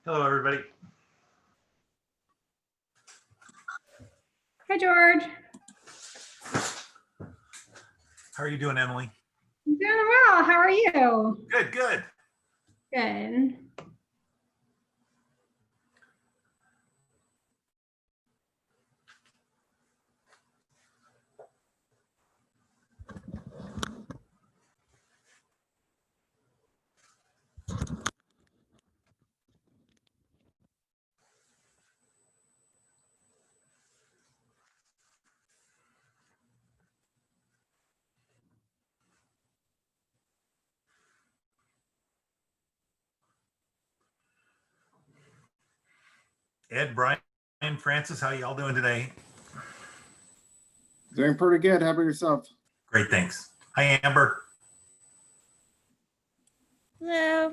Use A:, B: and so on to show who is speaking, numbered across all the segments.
A: Hello, everybody.
B: Hi, George.
A: How are you doing, Emily?
B: I'm doing well. How are you?
A: Good, good.
B: Good.
A: Ed, Brian, Francis, how y'all doing today?
C: Doing pretty good. How about yourself?
A: Great, thanks. Hi, Amber.
D: Hello.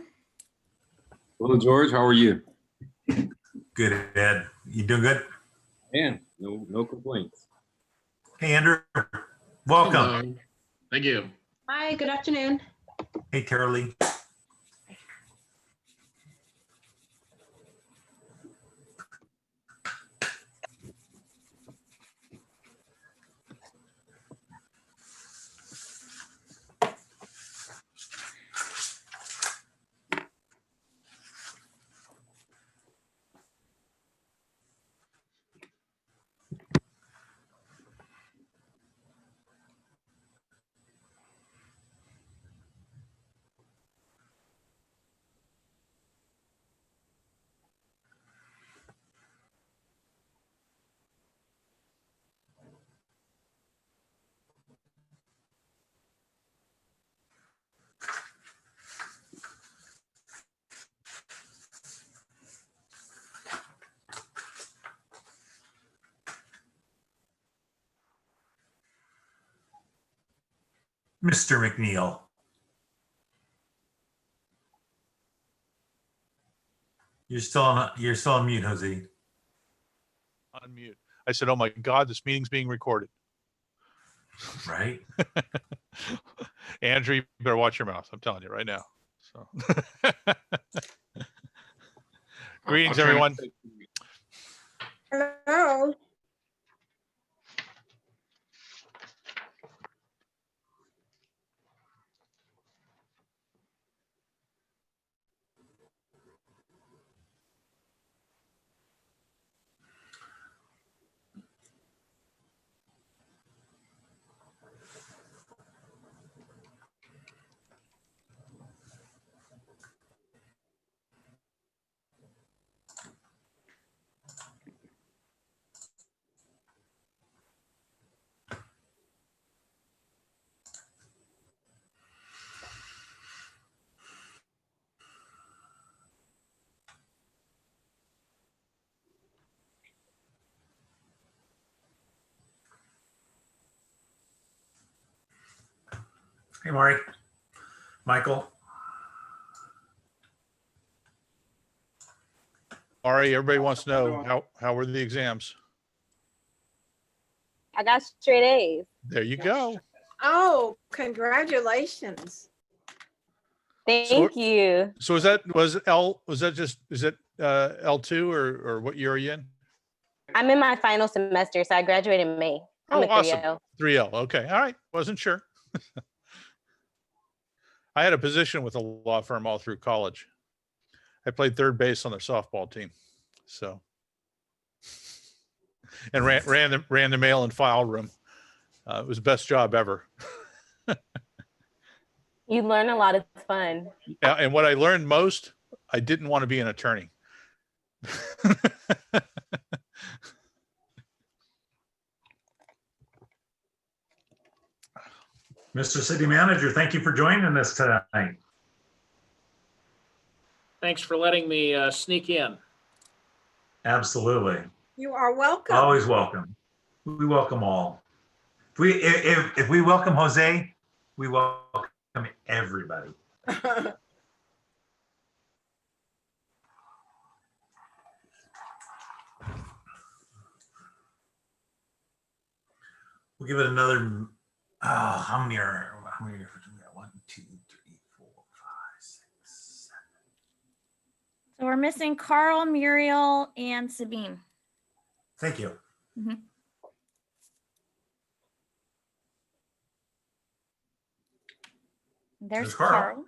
E: Hello, George. How are you?
A: Good, Ed. You doing good?
E: Man, no complaints.
A: Hey, Andrew. Welcome.
F: Hello. Thank you.
G: Hi, good afternoon.
A: Hey, Tara Lee. Mr. McNeil. You're still on mute, Jose.
H: Unmute. I said, "Oh my God, this meeting's being recorded."
A: Right?
H: Andrew, you better watch your mouth. I'm telling you right now. So, greetings,
F: I'll try.
H: everyone.
D: Hello.
A: Hey, Maury. Michael.
H: Ari, everybody wants to know how were the exams?
D: I got straight A's.
H: There you go.
I: Oh, congratulations.
D: Thank you.
H: So is that L2 or what year are you in?
D: I'm in my final semester, so I graduated in May. I'm
H: Oh,
D: a 3L.
H: awesome. 3L. Okay. All right. Wasn't sure. I had a position with a law firm all through college. I played third base on their softball team. So, and ran the mail and file room. It was the best job ever.
D: You learn a lot. It's fun.
H: Yeah, and what I learned most, I didn't want to be an attorney.
A: Mr. City Manager, thank you for joining us tonight.
J: Thanks for letting me sneak in.
A: Absolutely.
I: You are welcome.
A: Always welcome. We welcome all. If we welcome Jose, we welcome everybody. We'll give it another. How many are? We got 1, 2, 3, 4, 5, 6, 7.
D: So
C: we're missing Carl, Muriel, and Sabine.
A: Thank you.
C: There's
A: Carl.
C: Carl.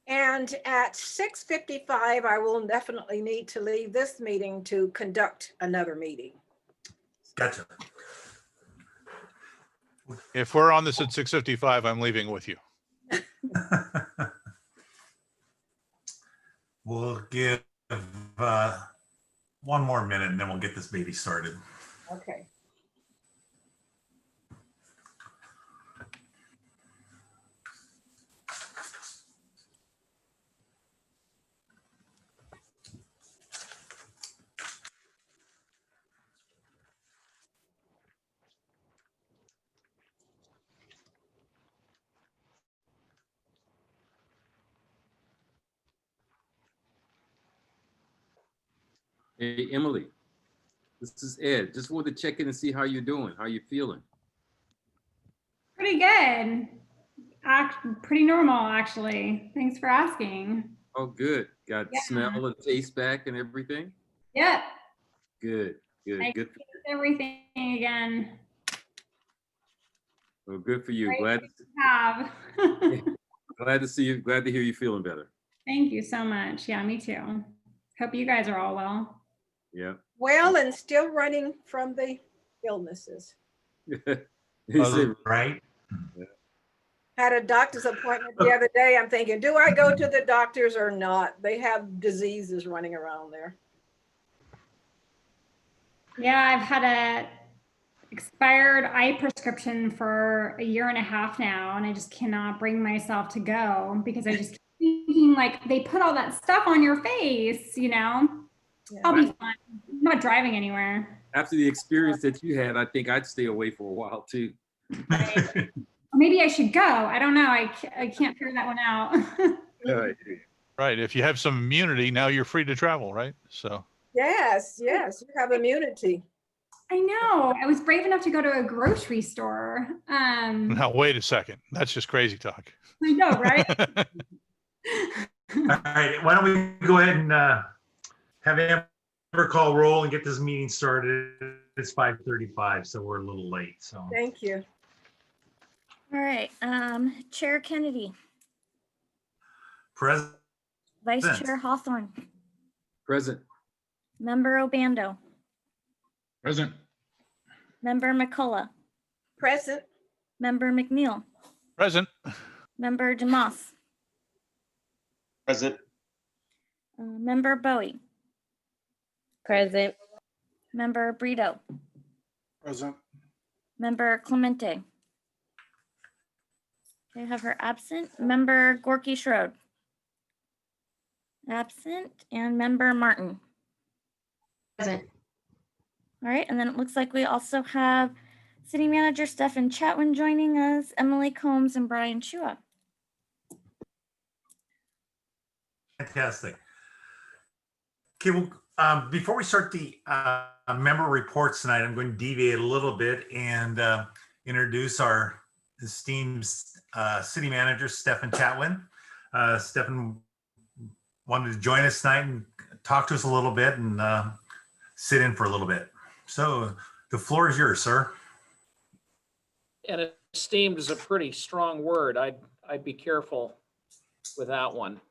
I: And at 6:55, I will definitely need to leave this meeting to conduct another meeting.
A: Gotcha.
H: If we're on this at 6:55, I'm leaving with you.
A: We'll give one more minute and then we'll get this baby started.
I: Okay.
E: Hey, Emily, this is Ed. Just wanted to check in and see how you're doing. How you feeling?
B: Pretty good. Pretty normal, actually. Thanks for asking.
E: Oh, good. Got
B: Yeah.
E: smell and taste back and everything?
B: Yep.
E: Good, good,
B: I
E: good.
B: taste everything again.
E: Well, good for you.
B: Great
E: Glad,
B: Have.
E: glad to see you. Glad to hear you feeling better.
B: Thank you so much. Yeah, me too. Hope you guys are all well.
E: Yeah.
I: Well, and still running from the illnesses.
E: He said,
A: Right?
I: Had a doctor's appointment the other day. I'm thinking, do I go to the doctors or not? They have diseases running around there.
B: Yeah, I've had a expired eye prescription for a year and a half now, and I just cannot bring myself to go because I just keep thinking like they put all that stuff on your face, you know.
I: Yeah.
B: I'll be fine. I'm not driving anywhere.
E: after the experience that you had, I think I'd stay away for a while too.
B: Right. Or maybe I should go. I don't know. I can't figure that one out.
H: Right. If you have some immunity, now you're free to travel, right? So
I: Yes, yes, you have immunity.
B: I know. I was brave enough to go to a grocery store.
H: now wait a second. That's just crazy talk.
B: I know, right?
A: All right, why don't we go ahead and have Amber call roll and get this meeting started. It's 5:35, so we're a little late, so.
I: Thank you.
C: All right, Chair Kennedy,
A: Present.
C: Vice
A: Present.
C: Chair Hawthorne,
E: Present.
C: Member Obando,
H: Present.
C: Member McCullough,
I: Present.
C: Member McNeil,
H: Present.
C: Member DeMoss,
F: Present.
C: Member Bowie,
D: Present.
C: Member Brito,
F: Present.
C: Member Clemente. I have her absent. Member Gorky Schroed. Absent. And Member Martin.
D: Present.
C: All right, and then it looks like we also have City Manager Stefan Chatwin joining us, Emily Combs, and Brian Chua.
A: Fantastic. Okay, well, before we start the member reports tonight, I'm going to deviate a little bit and introduce our esteemed city manager, Stefan Chatwin. Stefan wanted to join us tonight and talk to us a little bit and sit in for a little bit. So the floor is yours, sir.
J: And esteemed is a pretty strong word. I'd be careful with that one.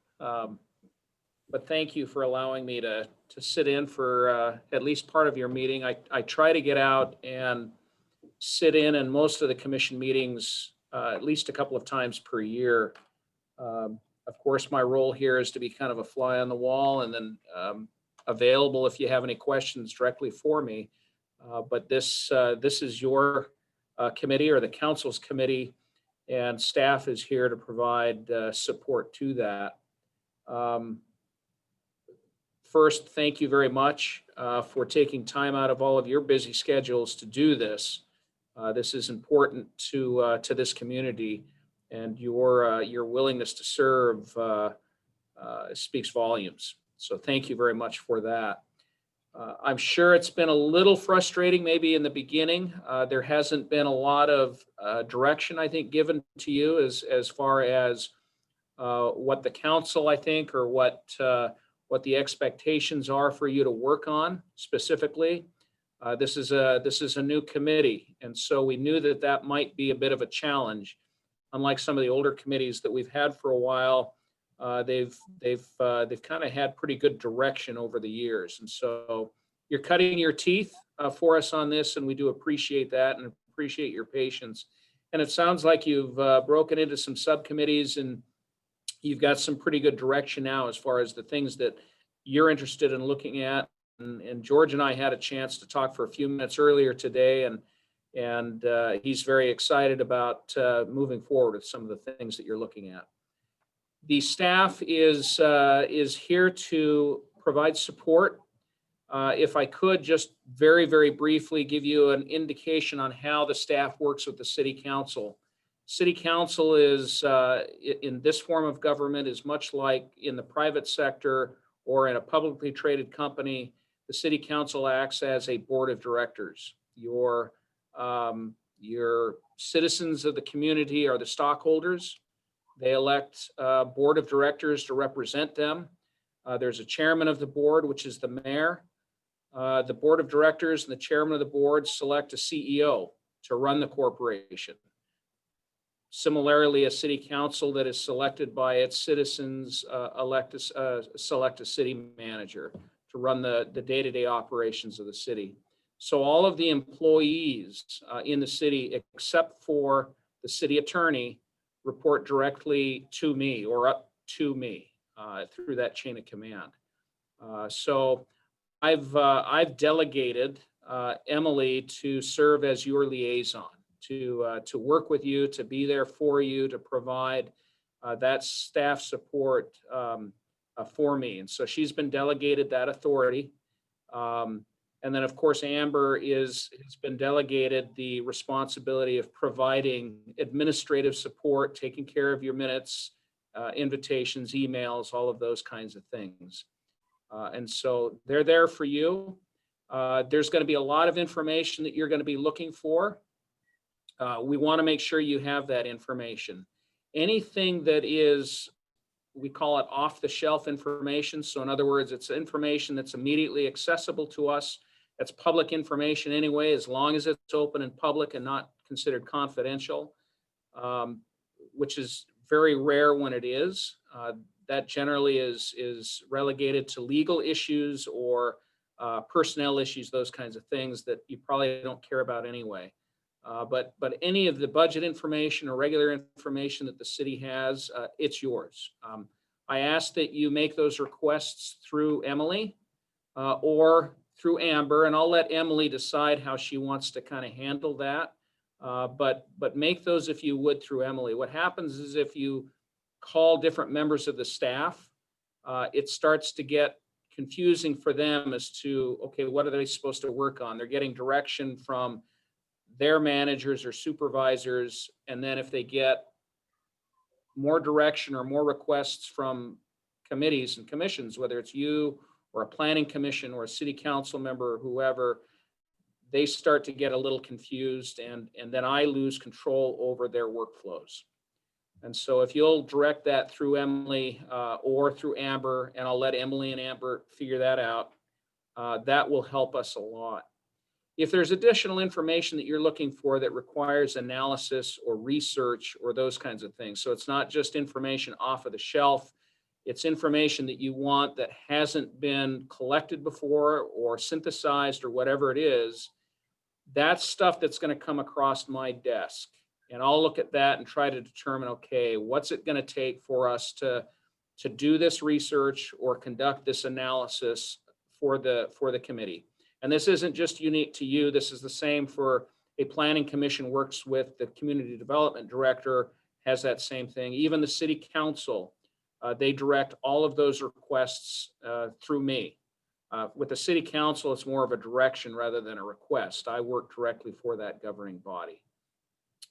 J: But thank you for allowing me to sit in for at least part of your meeting. I try to get out and sit in most of the commission meetings at least a couple of times per year. Of course, my role here is to be kind of a fly on the wall and then available if you have any questions directly for me. But this is your committee or the council's committee, and staff is here to provide support to that. First, thank you very much for taking time out of all of your busy schedules to do this. This is important to this community, and your willingness to serve speaks volumes. So thank you very much for that. I'm sure it's been a little frustrating maybe in the beginning. There hasn't been a lot of direction, I think, given to you as far as what the council, I think, or what the expectations are for you to work on specifically. This is a new committee, and so we knew that that might be a bit of a challenge. Unlike some of the older committees that we've had for a while, they've kind of had pretty good direction over the years, and so you're cutting your teeth for us on this, and we do appreciate that and appreciate your patience. And it sounds like you've broken into some subcommittees and you've got some pretty good direction now as far as the things that you're interested in looking at. And George and I had a chance to talk for a few minutes earlier today, and he's very excited about moving forward with some of the things that you're looking at. The staff is here to provide support. If I could just very, very briefly give you an indication on how the staff works with the city council. City council is, in this form of government, is much like in the private sector or in a publicly traded company. The city council acts as a board of directors. Your citizens of the community are the stockholders. They elect a board of directors to represent them. There's a chairman of the board, which is the mayor. The board of directors and the chairman of the board select a CEO to run the corporation. Similarly, a city council that is selected by its citizens select a city manager to run the day-to-day operations of the city. So all of the employees in the city, except for the city attorney, report directly to me or up to me through that chain of command. So I've delegated Emily to serve as your liaison, to work with you, to be there for you, to provide that staff support for me. And so she's been delegated that authority. And then, of course, Amber has been delegated the responsibility of providing administrative support, taking care of your minutes, invitations, emails, all of those kinds of things. And so they're there for you. There's going to be a lot of information that you're going to be looking for. We want to make sure you have that information. Anything that is, we call it off-the-shelf information. So in other words, it's information that's immediately accessible to us. That's public information anyway, as long as it's open and public and not considered confidential, which is very rare when it is. That generally is relegated to legal issues or personnel issues, those kinds of things that you probably don't care about anyway. But any of the budget information or regular information that the city has, it's yours. I ask that you make those requests through Emily or through Amber, and I'll let Emily decide how she wants to kind of handle that. But make those, if you would, through Emily. What happens is if you call different members of the staff, it starts to get confusing for them as to, okay, what are they supposed to work on? They're getting direction from their managers or supervisors. And then if they get more direction or more requests from committees and commissions, whether it's you or a planning commission or a city council member or whoever, they start to get a little confused, and then I lose control over their workflows. And so if you'll direct that through Emily or through Amber, and I'll let Emily and Amber figure that out, that will help us a lot. If there's additional information that you're looking for that requires analysis or research or those kinds of things, so it's not just information off of the shelf, it's information that you want that hasn't been collected before or synthesized or whatever it is, that's stuff that's going to come across my desk. And I'll look at that and try to determine, okay, what's it going to take for us to do this research or conduct this analysis for the committee. And this isn't just unique to you. This is the same for a planning commission works with the community development director, has that same thing. Even the city council, they direct all of those requests through me. With the city council, it's more of a direction rather than a request. I work directly for that governing body.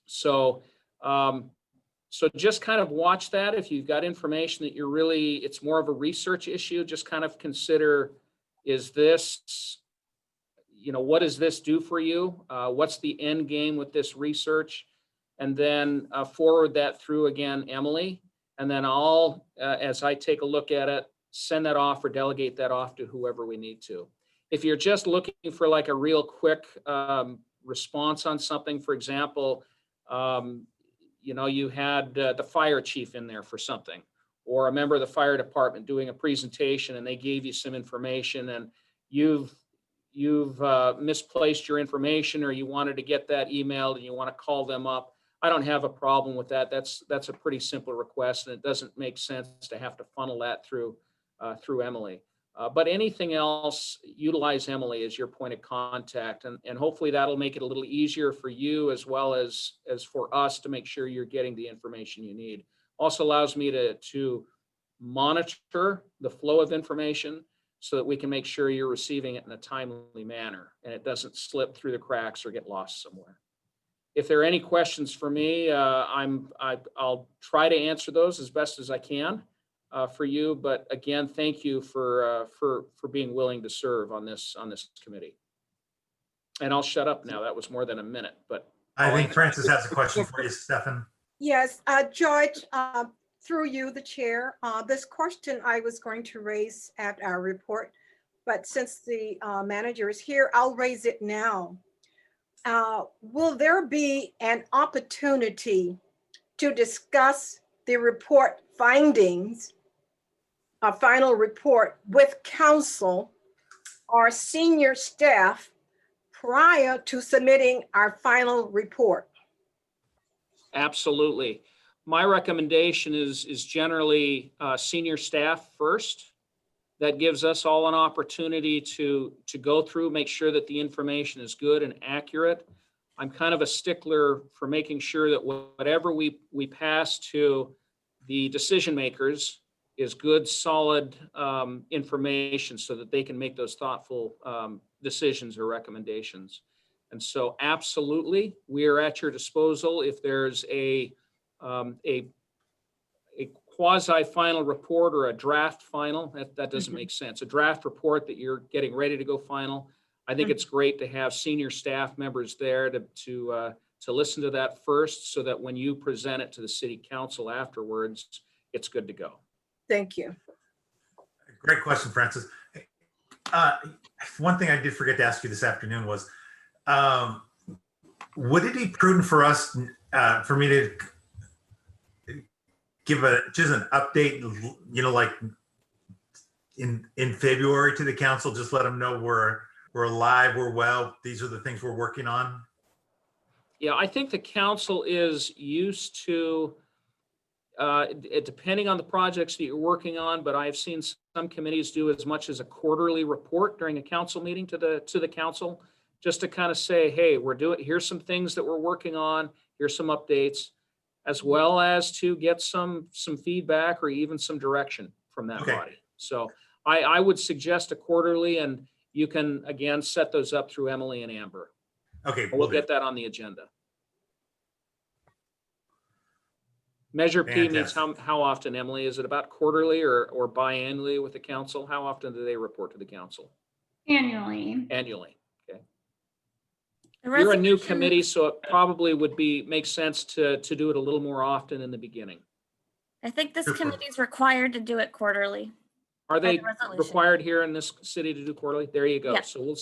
J: So, so just kind of watch that. If you've got information that you're really, it's more of a research issue, just kind of consider, is this, you know, what does this do for you? What's the end game with this research? And then forward that through again, Emily. And then I'll, as I take a look at it, send that off or delegate that off to whoever we need to. If you're just looking for like a real quick response on something, for example, you had the fire chief in there for something, or a member of the fire department doing a presentation and they gave you some information and you've misplaced your information, or you wanted to get that emailed and you want to call them up. I don't have a problem with that. That's a pretty simple request, and it doesn't make sense to have to funnel that through Emily. But anything else, utilize Emily as your point of contact, and hopefully that'll make it a little easier for you as well as for us to make sure you're getting the information you need. Also allows me to monitor the flow of information so that we can make sure you're receiving it in a timely manner and it doesn't slip through the cracks or get lost somewhere. If there are any questions for me, I'll try to answer those as best as I can for you. But again, thank you for being willing to serve on this committee. And I'll shut up now. That was more than a minute, but
A: I think Francis has a question for you, Stefan.
I: Yes, George, through you, the chair, this question I was going to raise at our report, but since the manager is here, I'll raise it now. Will there be an opportunity to discuss the report findings, a final report with council or senior staff prior to submitting our final report?
J: absolutely. My recommendation is generally senior staff first. That gives us all an opportunity to go through, make sure that the information is good and accurate. I'm kind of a stickler for making sure that whatever we pass to the decision makers is good, solid information so that they can make those thoughtful decisions or recommendations. And so absolutely, we are at your disposal. If there's a quasi-final report or a draft final, that doesn't make sense. A draft report that you're getting ready to go final. I think it's great to have senior staff members there to listen to that first, so that when you present it to the city council afterwards, it's good to go.
I: Thank you.
A: Great question, Francis. One thing I did forget to ask you this afternoon was, would it be prudent for us, for me to give just an update, like in February to the council, just let them know we're alive, we're well, these are the things we're working on?
J: Yeah, I think the council is used to, depending on the projects that you're working on, but I've seen some committees do as much as a quarterly report during a council meeting to the council, just to kind of say, hey, here's some things that we're working on, here's some updates, as well as to get some feedback or even some direction from that body. So I would suggest a quarterly, and you can, again, set those up through Emily and Amber.
A: Okay.
J: We'll get that on the agenda. Measure P means how often, Emily? Is it about quarterly or biannually with the council? How often do they report to the council?
B: Annually.
J: Annually. Okay.
C: The
J: You're a new
C: resolution-
J: committee, so it probably would make sense to do it a little more often in the beginning.
C: I think this committee is required to do it quarterly.
J: Are they
C: the resolution.
J: required here in this city to do quarterly? There you go.
C: Yeah.
J: So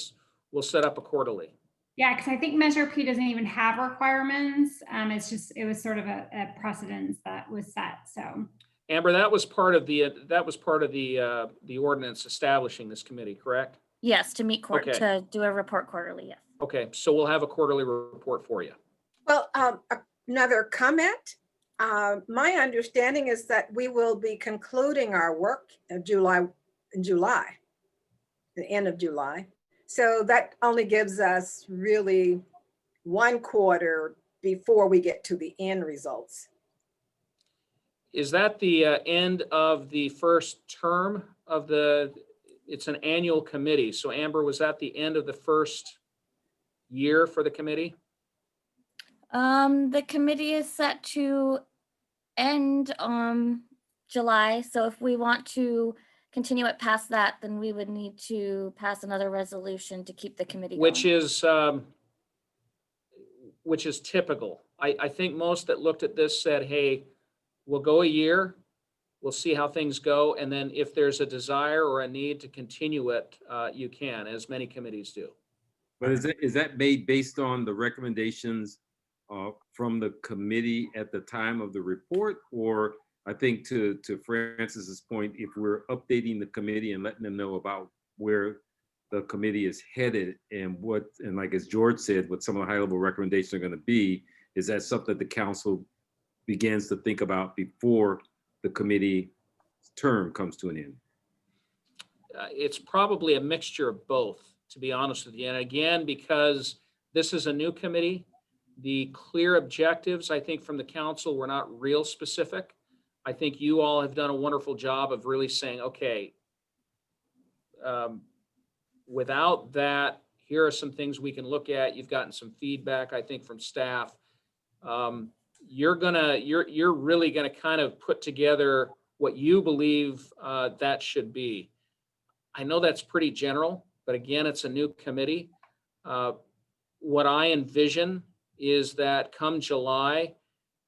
J: we'll set up a quarterly.
B: Yeah, because I think Measure P doesn't even have requirements. It was sort of a precedence that was set. So
J: Amber, that was part of the ordinance establishing this committee, correct?
C: Yes, to meet
J: Okay.
C: to do a report quarterly, yes.
J: Okay, so we'll have a quarterly report for you.
I: Well, another comment. My understanding is that we will be concluding our work in July, the end of July. So that only gives us really 1 quarter before we get to the end results.
J: Is that the end of the first term of it's an annual committee. So Amber, was that the end of the first year for the committee?
C: The committee is set to end July. So if we want to continue it past that, then we would need to pass another resolution to keep the committee going.
J: Which is typical. I think most that looked at this said, hey, we'll go a year We'll see how things go. And then if there's a desire or a need to continue it, you can, as many committees do.
E: But is that made based on the recommendations from the committee at the time of the report? Or I think to Francis's point, if we're updating the committee and letting them know about where the committee is headed and like as George said, what some of the high level recommendations are going to be, is that something that the council begins to think about before the committee term comes to an end?
J: It's probably a mixture of both, to be honest with you. And again, because this is a new committee, the clear objectives, I think, from the council were not real specific. I think you all have done a wonderful job of really saying, okay, without that, here are some things we can look at. You've gotten some feedback, I think, from staff. You're really gonna kind of put together what you believe that should be. I know that's pretty general, but again, it's a new committee. What I envision is that come July,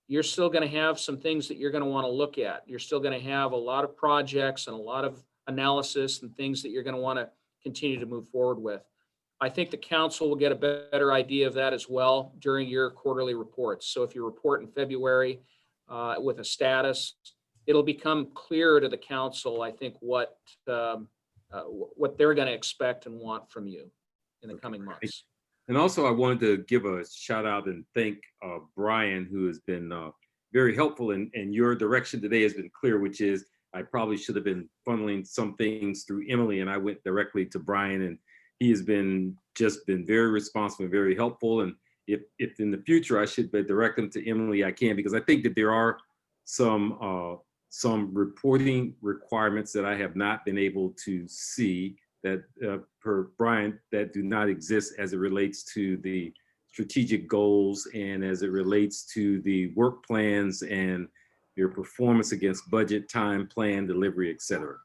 J: you're still going to have some things that you're going to want to look at. You're still going to have a lot of projects and a lot of analysis and things that you're going to want to continue to move forward with. I think the council will get a better idea of that as well during your quarterly reports. So if you report in February with a status, it'll become clearer to the council, I think, what they're going to expect and want from you in the coming months.
E: And also, I wanted to give a shout out and thank Brian, who has been very helpful, and your direction today has been clear, which is I probably should have been funneling some things through Emily, and I went directly to Brian, and he has been very responsive and very helpful. And if in the future I should direct them to Emily, I can, because I think that there are some reporting requirements that I have not been able to see that per Brian, that do not exist as it relates to the strategic goals and as it relates to the work plans and your performance against budget, time, plan, delivery, et cetera.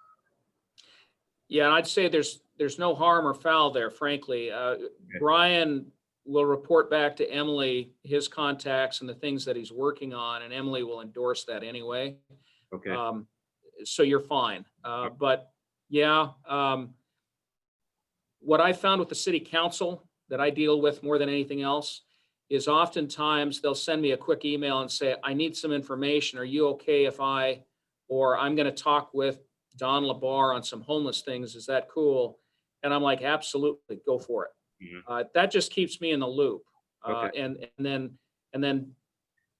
J: Yeah, and I'd say there's no harm or foul there, frankly. Okay. Brian will report back to Emily his contacts and the things that he's working on, and Emily will endorse that anyway.
E: Okay.
J: So you're fine. But yeah, what I found with the city council that I deal with more than anything else is oftentimes they'll send me a quick email and say, I need some information. Are you okay if or I'm going to talk with Don LaBar on some homeless things. Is that cool? And I'm like, absolutely, go for it. Mm-hmm. That just keeps me in the loop. Okay. And then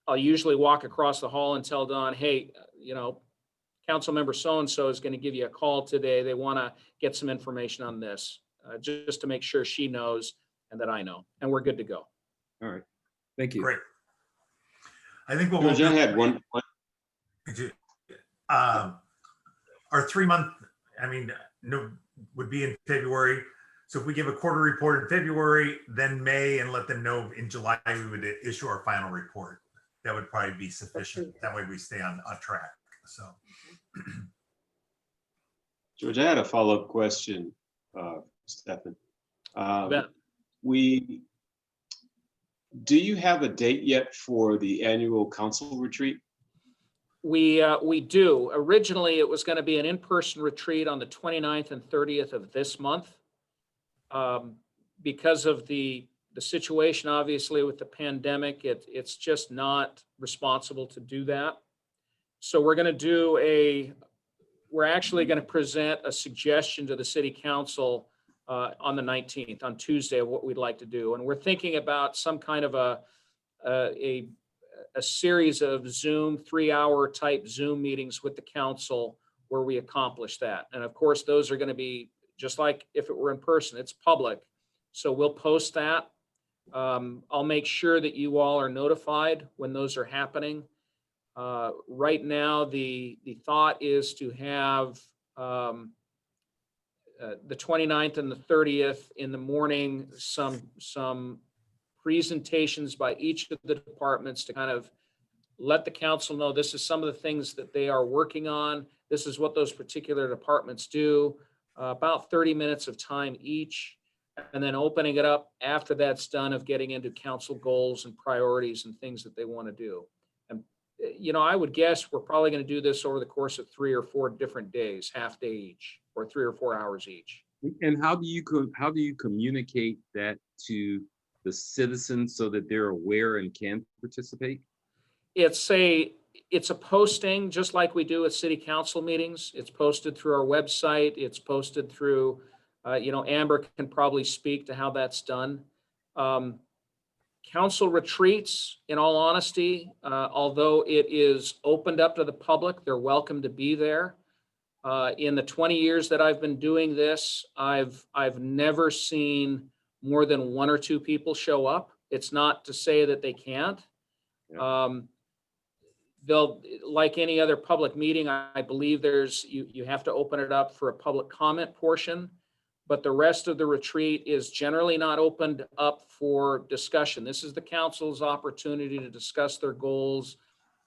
J: I'll usually walk across the hall and tell Don, hey, council member so-and-so is going to give you a call today. They want to get some information on this, just to make sure she knows and that I know, and we're good to go.
E: All right. Thank you.
A: Great. I think
F: George, I had one.
A: Our 3 month, would be in February. So if we give a quarter report in February, then May, and let them know in July, we would issue our final report. That would probably be sufficient. That way we stay on track. So.
F: George, I had a follow-up question, Stefan. Do you have a date yet for the annual council retreat?
J: We do. Originally, it was going to be an in-person retreat on the 29th and 30th of this month. Because of the situation, obviously, with the pandemic, it's just not responsible to do that. So we're actually going to present a suggestion to the city council on the 19th, on Tuesday, of what we'd like to do. And we're thinking about some kind of a series of Zoom, 3-hour type Zoom meetings with the council where we accomplish that. And of course, those are going to be just like if it were in person, it's public. So we'll post that. I'll make sure that you all are notified when those are happening. Right now, the thought is to have the 29th and the 30th in the morning, some presentations by each of the departments to kind of let the council know this is some of the things that they are working on. This is what those particular departments do. About 30 minutes of time each, and then opening it up after that's done of getting into council goals and priorities and things that they want to do. I would guess we're probably going to do this over the course of 3 or 4 different days, half day each, or 3 or 4 hours each.
E: And how do you communicate that to the citizens so that they're aware and can participate?
J: It's a posting, just like we do at city council meetings. It's posted through our website. It's posted through, Amber can probably speak to how that's done. Council retreats, in all honesty, although it is opened up to the public, they're welcome to be there. In the 20 years that I've been doing this, I've never seen more than 1 or 2 people show up. It's not to say that they can't.
E: Yeah.
J: They'll, like any other public meeting, I believe you have to open it up for a public comment portion, but the rest of the retreat is generally not opened up for discussion. This is the council's opportunity to discuss their goals,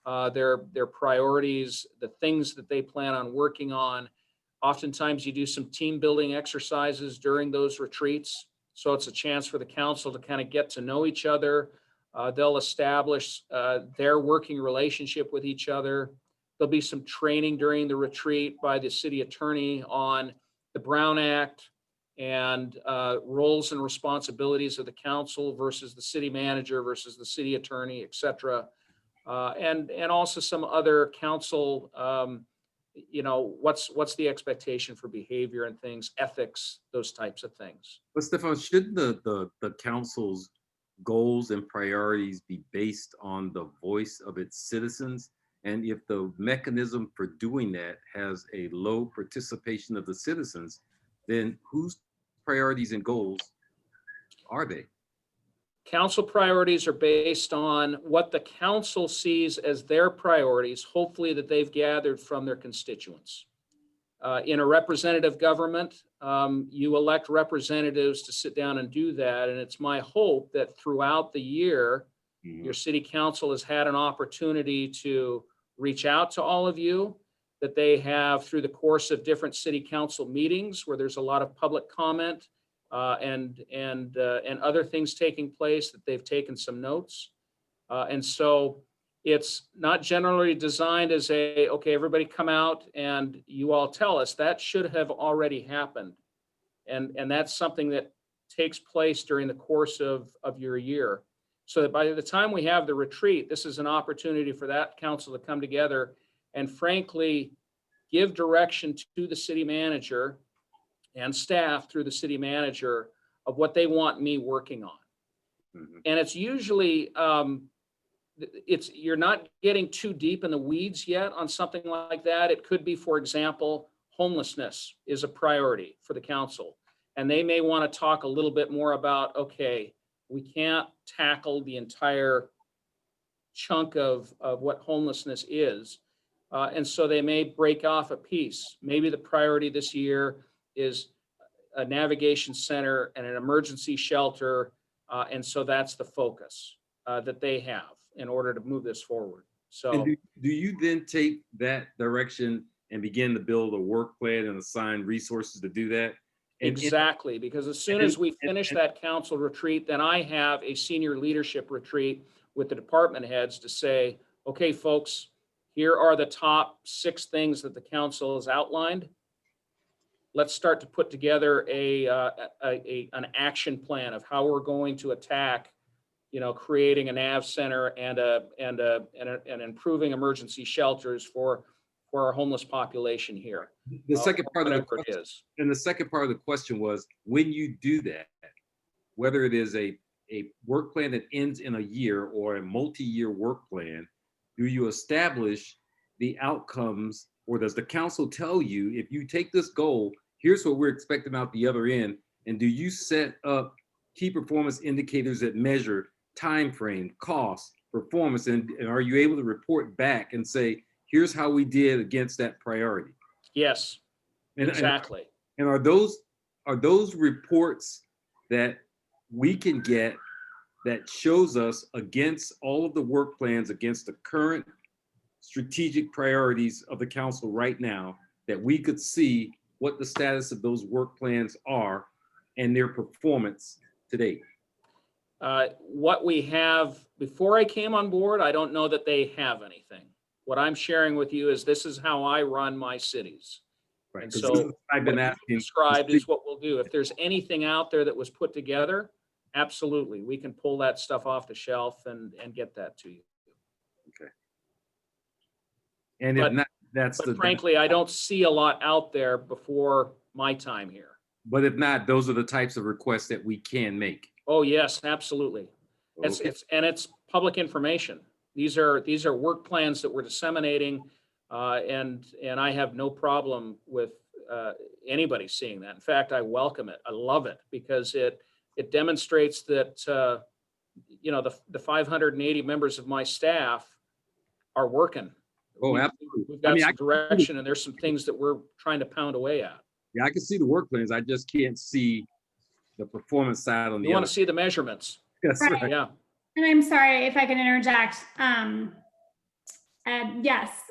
J: their priorities, the things that they plan on working on. Oftentimes you do some team building exercises during those retreats. So it's a chance for the council to kind of get to know each other. They'll establish their working relationship with each other. There'll be some training during the retreat by the city attorney on the Brown Act and roles and responsibilities of the council versus the city manager versus the city attorney, et cetera. And also some other council, what's the expectation for behavior and things, ethics, those types of things.
E: But Stefan, shouldn't the council's goals and priorities be based on the voice of its citizens? And if the mechanism for doing that has a low participation of the citizens, then whose priorities and goals are they?
J: Council priorities are based on what the council sees as their priorities, hopefully that they've gathered from their constituents. In a representative government, you elect representatives to sit down and do that. And it's my hope that throughout the year, your city council has had an opportunity to reach out to all of you, that they have through the course of different city council meetings where there's a lot of public comment and other things taking place, that they've taken some notes. And so it's not generally designed as okay, everybody come out and you all tell us. That should have already happened. And that's something that takes place during the course of your year. So that by the time we have the retreat, this is an opportunity for that council to come together and frankly, give direction to the city manager and staff through the city manager of what they want me working on.
E: Mhm.
J: And it's usually, you're not getting too deep in the weeds yet on something like that. It could be, for example, homelessness is a priority for the council. And they may want to talk a little bit more about, okay, we can't tackle the entire chunk of what homelessness is. And so they may break off a piece. Maybe the priority this year is a navigation center and an emergency shelter. And so that's the focus that they have in order to move this forward. So
E: And do you then take that direction and begin to build a work plan and assign resources to do that?
J: exactly, because as soon as we finish that council retreat, then I have a senior leadership retreat with the department heads to say, okay, folks, here are the top 6 things that the council has outlined. Let's start to put together an action plan of how we're going to attack, creating a nav center and improving emergency shelters for our homeless population here.
E: The second part of the
J: Whatever it
E: question,
J: is.
E: and the second part of the question was, when you do that, whether it is a work plan that ends in a year or a multi-year work plan, do you establish the outcomes, or does the council tell you, if you take this goal, here's what we're expecting out the other end, and do you set up key performance indicators that measure time frame, cost, performance, and are you able to report back and say, here's how we did against that priority?
J: Yes,
E: And,
J: exactly.
E: and are those reports that we can get that shows us against all of the work plans, against the current strategic priorities of the council right now, that we could see what the status of those work plans are and their performance to date?
J: What we have before I came on board, I don't know that they have anything. What I'm sharing with you is this is how I run my cities.
E: Right.
J: And
E: 'Cause
J: so
E: I've been
J: what you
E: asking.
J: described is what we'll do. If there's anything out there that was put together, absolutely, we can pull that stuff off the shelf and get that to you.
E: And
J: But-
E: if not, that's
J: But
E: the.
J: frankly, I don't see a lot out there before my time here.
E: But if not, those are the types of requests that we can make.
J: Oh, yes, absolutely. It's,
E: Okay.
J: it's public information. These are work plans that we're disseminating. And I have no problem with anybody seeing that. In fact, I welcome it. I love it because it demonstrates that, the 580 members of my staff are working.
E: Oh,
J: We've
E: absolutely.
J: got
E: I mean,
J: some direction and there's some things that we're trying to pound away at.
E: Yeah, I can see the work plans. I just can't see the performance side on the
J: You want
E: other.
J: to see the measurements.
E: That's
B: Right.
E: right.
J: Yeah.
B: And I'm sorry if I can interject. Yes,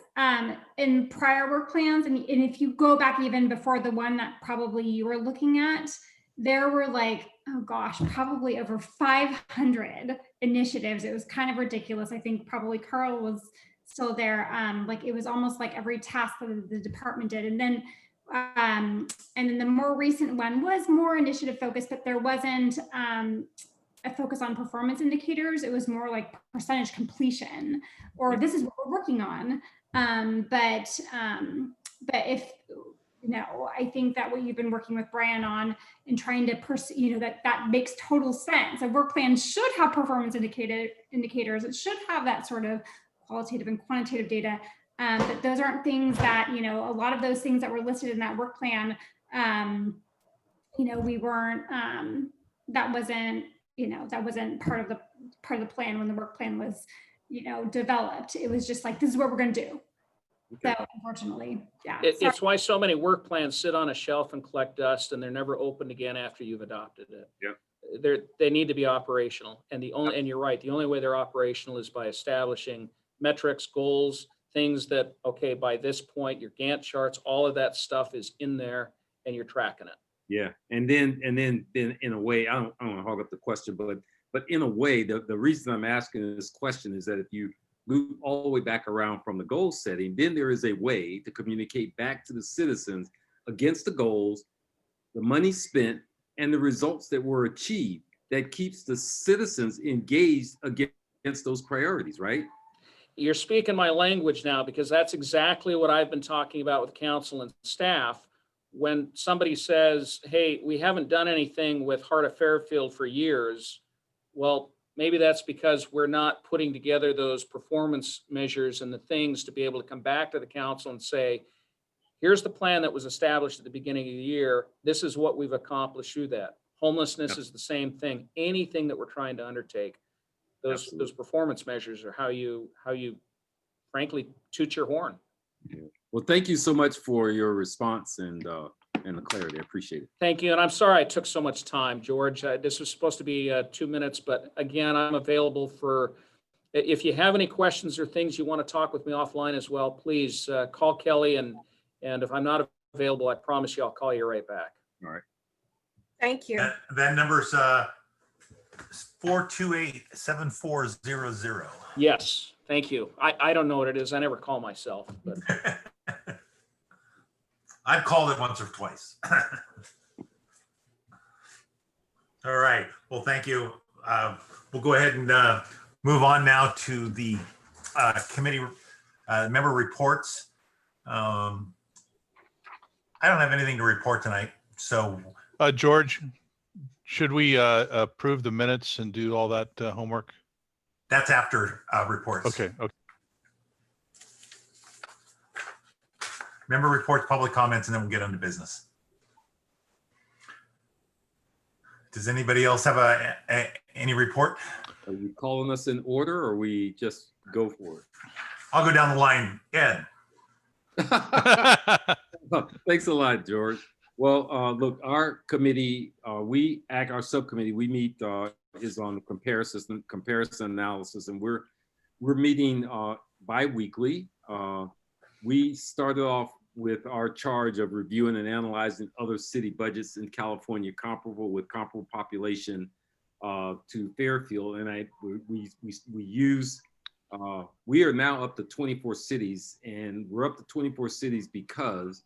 B: in prior work plans, and if you go back even before the one that probably you were looking at, there were like, oh gosh, probably over 500 initiatives. It was kind of ridiculous. I think probably Carl was still there. Like it was almost like every task that the department did. And then the more recent one was more initiative focused, but there wasn't a focus on performance indicators. It was more like percentage completion, or this is what we're working on. But if, I think that what you've been working with Brian on and trying to that makes total sense. A work plan should have performance indicators. It should have that sort of qualitative and quantitative data. But those aren't things that, a lot of those things that were listed in that work plan, we weren't, that wasn't part of the plan when the work plan was, developed. It was just like, this is what we're going to do.
E: Okay.
B: So unfortunately, yeah.
J: It's why so many work plans sit on a shelf and collect dust and they're never opened again after you've adopted it.
E: Yeah.
J: They need to be operational. And and you're right, the only way they're operational is by establishing metrics, goals, things that, okay, by this point, your Gantt charts, all of that stuff is in there and you're tracking it.
E: Yeah. And then in a way, I don't want to hog up the question, but in a way, the reason I'm asking this question is that if you loop all the way back around from the goal setting, then there is a way to communicate back to the citizens against the goals, the money spent, and the results that were achieved that keeps the citizens engaged against those priorities, right?
J: You're speaking my language now, because that's exactly what I've been talking about with council and staff. When somebody says, hey, we haven't done anything with Heart of Fairfield for years, well, maybe that's because we're not putting together those performance measures and the things to be able to come back to the council and say, here's the plan that was established at the beginning of the year. This is what we've accomplished through that. Homelessness is the same thing. Anything that we're trying to undertake, those performance measures are how you frankly toot your horn.
E: Yeah. Well, thank you so much for your response and the clarity. I appreciate it.
J: Thank you. And I'm sorry I took so much time, George. This was supposed to be 2 minutes, but again, I'm available for, if you have any questions or things you want to talk with me offline as well, please call Kelly. And if I'm not available, I promise you I'll call you right back.
E: All right.
I: Thank you.
A: That number's 428-7400.
J: Yes, thank you. I don't know what it is. I never call myself, but
A: I've called it once or twice. All right. Well, thank you. We'll go ahead and move on now to the committee member reports. I don't have anything to report tonight. So,
H: George, should we approve the minutes and do all that homework?
A: that's after reports.
H: Okay.
A: Member reports, public comments, and then we'll get on to business. Does anybody else have any report?
E: Are you calling us in order or we just go for it?
A: I'll go down the line. Ed.
E: Thanks a lot, George. Well, look, our committee, our subcommittee, we meet is on comparison analysis, and we're meeting bi-weekly. We started off with our charge of reviewing and analyzing other city budgets in California comparable with comparable population to Fairfield, and we use. We are now up to 24 cities, and we're up to 24 cities because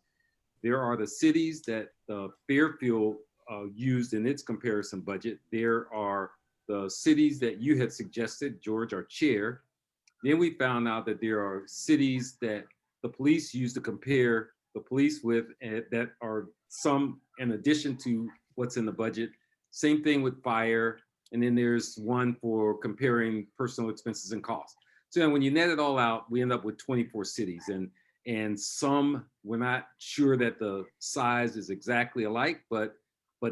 E: there are the cities that Fairfield used in its comparison budget. There are the cities that you had suggested, George, our chair. Then we found out that there are cities that the police use to compare the police with, that are some in addition to what's in the budget. Same thing with fire. And then there's one for comparing personal expenses and costs. So when you net it all out, we end up with 24 cities, and some, we're not sure that the size is exactly alike, but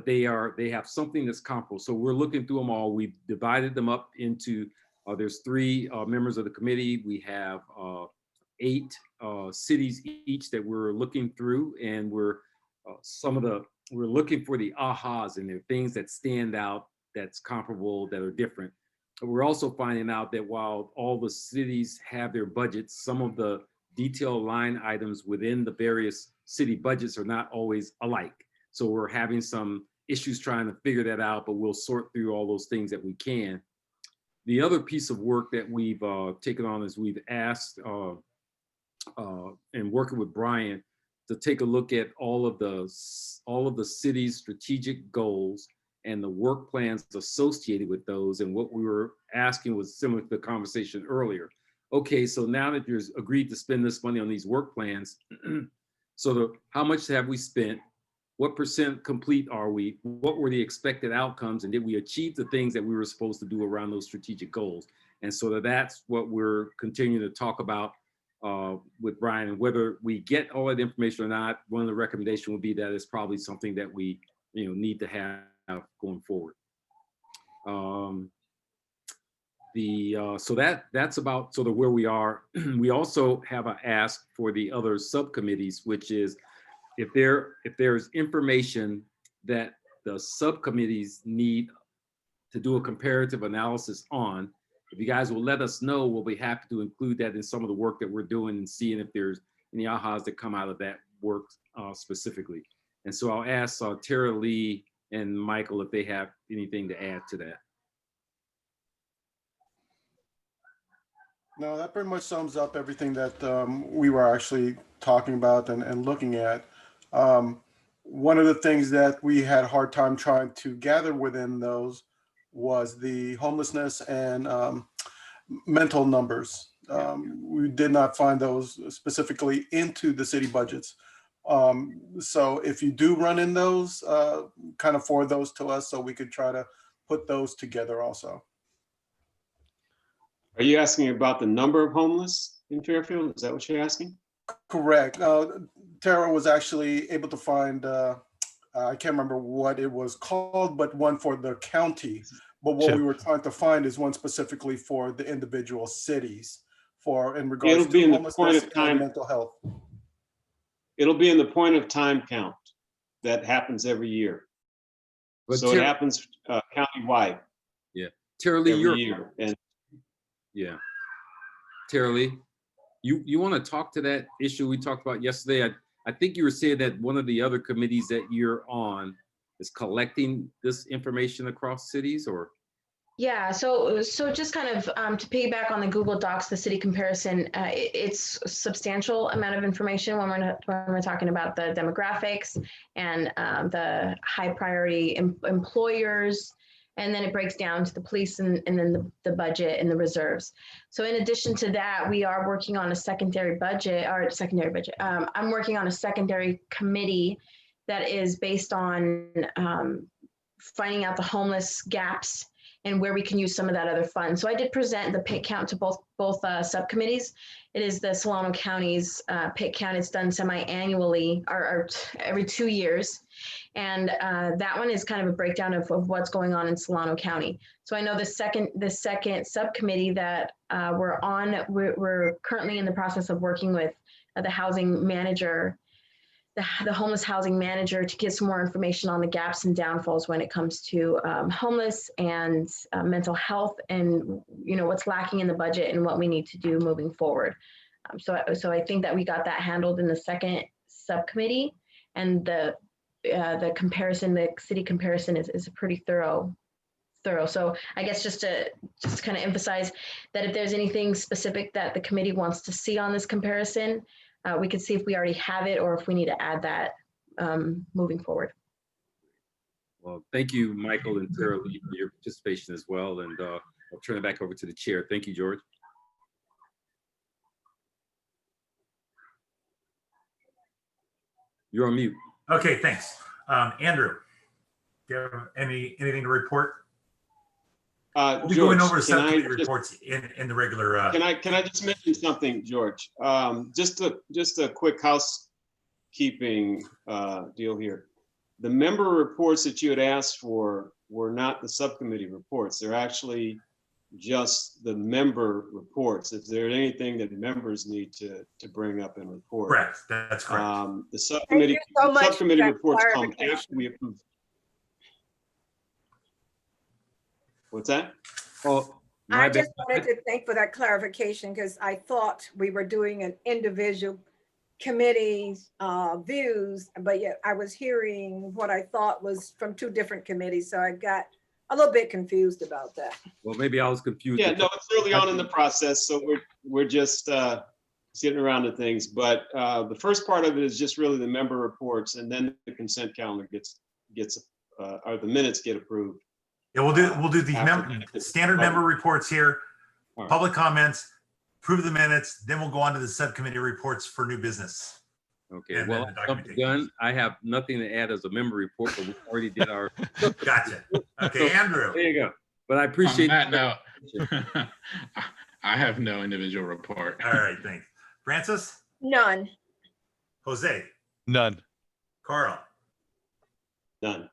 E: they have something that's comparable. So we're looking through them all. We've divided them up into, there's 3 members of the committee. We have 8 cities each that we're looking through, and we're looking for the ahas, and there are things that stand out, that's comparable, that are different. We're also finding out that while all the cities have their budgets, some of the detailed line items within the various city budgets are not always alike. So we're having some issues trying to figure that out, but we'll sort through all those things that we can. The other piece of work that we've taken on is we've asked and working with Brian to take a look at all of the city's strategic goals and the work plans associated with those. And what we were asking was similar to the conversation earlier. Okay, so now that you've agreed to spend this money on these work plans, so how much have we spent? What % complete are we? What were the expected outcomes? And did we achieve the things that we were supposed to do around those strategic goals? And so that's what we're continuing to talk about with Brian. And whether we get all that information or not, one of the recommendations would be that it's probably something that we need to have going forward. So that's about sort of where we are. We also have an ask for the other subcommittees, which is if there's information that the subcommittees need to do a comparative analysis on, if you guys will let us know, we'll be happy to include that in some of the work that we're doing and seeing if there's any ahas that come out of that work specifically. And so I'll ask Tara Lee and Michael if they have anything to add to that.
G: No, that pretty much sums up everything that we were actually talking about and looking at. One of the things that we had a hard time trying to gather within those was the homelessness and mental numbers. We did not find those specifically into the city budgets. So if you do run in those, kind of forward those to us so we could try to put those together also.
F: Are you asking about the number of homeless in Fairfield? Is that what you're asking?
G: Correct. Tara was actually able to find, I can't remember what it was called, but one for the county. But what we were trying to find is one specifically for the individual cities in regards to homelessness and mental health.
F: It'll be in the point of time count that happens every year. But so it happens countywide.
E: Yeah. Tara Lee,
F: every year. And
E: yeah. Tara Lee, you want to talk to that issue we talked about yesterday? I think you were saying that one of the other committees that you're on is collecting this information across cities, or?
K: Yeah, so just kind of to piggyback on the Google Docs, the city comparison, it's a substantial amount of information when we're talking about the demographics and the high priority employers, and then it breaks down to the police and then the budget and the reserves. So in addition to that, we are working on a secondary budget. I'm working on a secondary committee that is based on finding out the homeless gaps and where we can use some of that other fund. So I did present the PIC count to both subcommittees. It is the Solano County's PIC count. It's done semi-annually or every 2 years. And that one is kind of a breakdown of what's going on in Solano County. So I know the second subcommittee that we're on, we're currently in the process of working with the housing manager, the homeless housing manager, to get some more information on the gaps and downfalls when it comes to homeless and mental health, and what's lacking in the budget and what we need to do moving forward. So I think that we got that handled in the second subcommittee, and the comparison, the city comparison is a pretty thorough thorough. So I guess just to kind of emphasize that if there's anything specific that the committee wants to see on this comparison, we could see if we already have it or if we need to add that moving forward.
E: Well, thank you, Michael and Tara Lee, for your participation as well. And I'll turn it back over to the chair. Thank you, George. You're on mute.
A: Okay, thanks. Andrew, do you have anything to report? We'll be going over subcommittee reports in the regular.
F: Can I just mention something, George? Just a quick housekeeping deal here. The member reports that you had asked for were not the subcommittee reports. They're actually just the member reports. If there's anything that members need to bring up and report.
A: Correct. That's correct.
F: The subcommittee,
I: Thank you so much for
F: subcommittee
I: that
F: reports come
I: clarification.
F: after we approve. What's that?
E: Oh, my
I: I
E: bad.
I: just wanted to thank for that clarification because I thought we were doing an individual committee's views, but yet I was hearing what I thought was from two different committees. So I got a little bit confused about that.
E: Well, maybe I was confused.
F: Yeah, no, it's early on in the process, so we're just getting around to things. But the first part of it is just really the member reports, and then the consent calendar gets or the minutes get approved.
A: Yeah, we'll do the standard member reports here,
E: Right.
A: public comments, approve the minutes, then we'll go on to the subcommittee reports for new business.
E: Okay,
A: And
E: well,
A: then the
E: I'm
A: documentation.
E: done. I have nothing to add as a member report, but we already did our.
A: Gotcha. Okay, Andrew.
E: There you go. But I appreciate.
L: On that note, I have no individual report.
A: All right, thanks. Francis,
I: None.
A: Jose,
H: None.
A: Carl,
F: Done.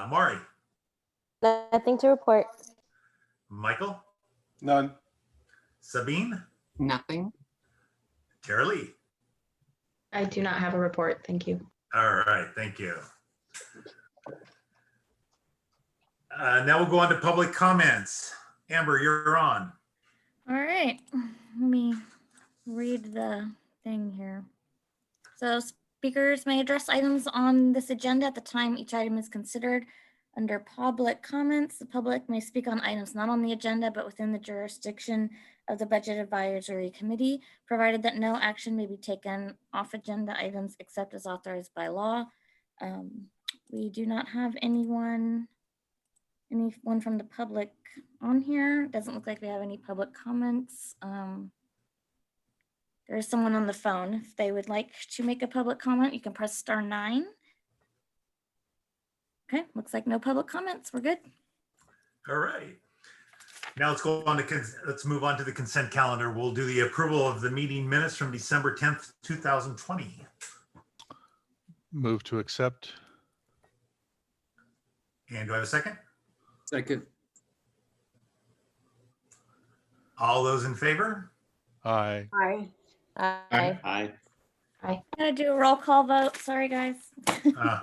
A: Maury,
D: Nothing to report.
A: Michael,
G: None.
A: Sabine,
M: Nothing.
A: Tara Lee.
K: I do not have a report. Thank you.
A: All right, thank you. Now we'll go on to public comments. Amber, you're on.
C: All right, let me read the thing here. So speakers may address items on this agenda at the time each item is considered. Under public comments, the public may speak on items not on the agenda, but within the jurisdiction of the Budget Advisory Committee, provided that no action may be taken off agenda items except as authorized by law. We do not have anyone from the public on here. Doesn't look like we have any public comments. There is someone on the phone. If they would like to make a public comment, you can press *9. Okay, looks like no public comments. We're good.
A: All right. Now let's move on to the consent calendar. We'll do the approval of the meeting minutes from December 10th, 2020.
H: Move to accept.
A: And do I have a second?
E: Second.
A: All those in favor?
H: Aye.
I: Aye.
D: Aye.
F: Aye.
C: I'm gonna do a roll call vote. Sorry, guys.
A: All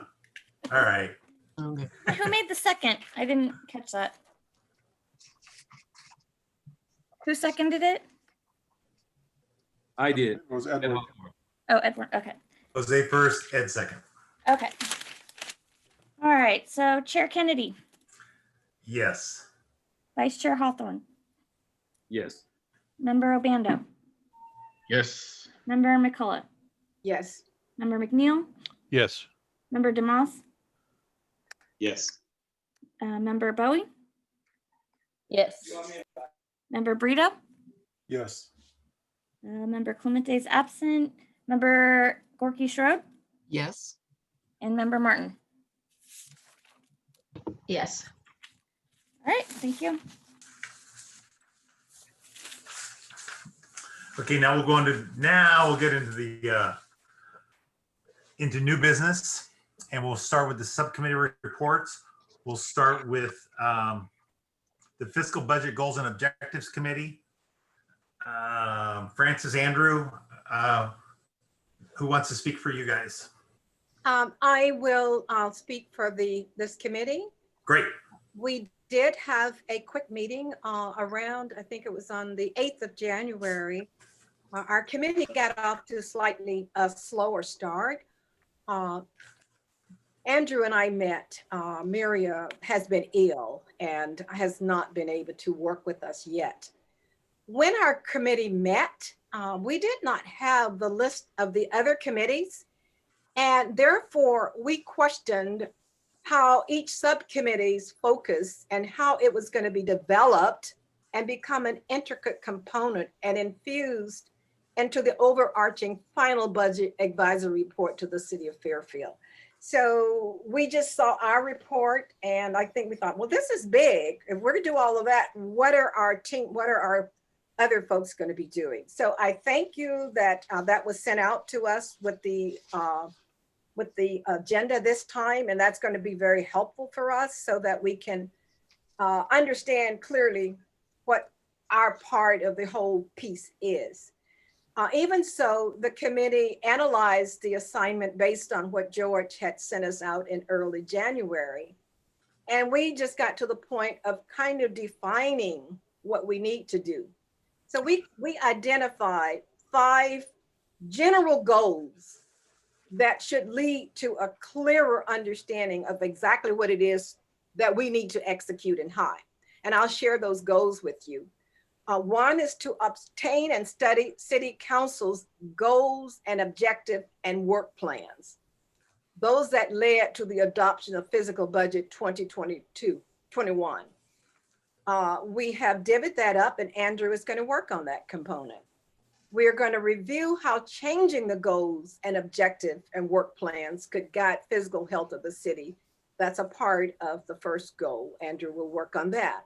A: right.
M: Okay.
C: Who made the second? I didn't catch that. Who seconded it?
E: I did.
G: It was Edward.
C: Oh, Edward. Okay.
A: Jose first, Ed second.
C: Okay. All right. So Chair Kennedy,
A: Yes.
C: Vice Chair Hawthorne,
E: Yes.
C: Member Obando,
L: Yes.
C: Member McCullough,
I: Yes.
C: Member McNeil,
H: Yes.
C: Member DeMoss,
F: Yes.
C: Member Bowie,
D: Yes.
C: Member Brito,
G: Yes.
C: Member Clemente is absent, Member Gorky Schroed,
M: Yes.
C: and Member Martin.
K: Yes.
C: All right. Thank you.
A: Okay, now we'll get into the into new business, and we'll start with the subcommittee reports. We'll start with the Fiscal Budget Goals and Objectives Committee. Francis, Andrew, who wants to speak for you guys?
I: I will speak for this committee.
A: Great.
I: We did have a quick meeting around, I think it was on the 8th of January. Our committee got off to slightly a slower start. Andrew and I met. Miria has been ill and has not been able to work with us yet. When our committee met, we did not have the list of the other committees, and therefore we questioned how each subcommittee's focus and how it was going to be developed and become an intricate component and infused into the overarching final budget advisory report to the city of Fairfield. So we just saw our report, and I think we thought, well, this is big. If we're to do all of that, what are our other folks going to be doing? So I thank you that that was sent out to us with the agenda this time, and that's going to be very helpful for us so that we can understand clearly what our part of the whole piece is. Even so, the committee analyzed the assignment based on what George had sent us out in early January. And we just got to the point of kind of defining what we need to do. So we identified 5 general goals that should lead to a clearer understanding of exactly what it is that we need to execute and how. And I'll share those goals with you. One is to obtain and study city council's goals and objective and work plans. Those that led to the adoption of fiscal budget 2022-21. We have divvied that up, and Andrew is going to work on that component. We're going to review how changing the goals and objective and work plans could guide physical health of the city. That's a part of the first goal. Andrew will work on that.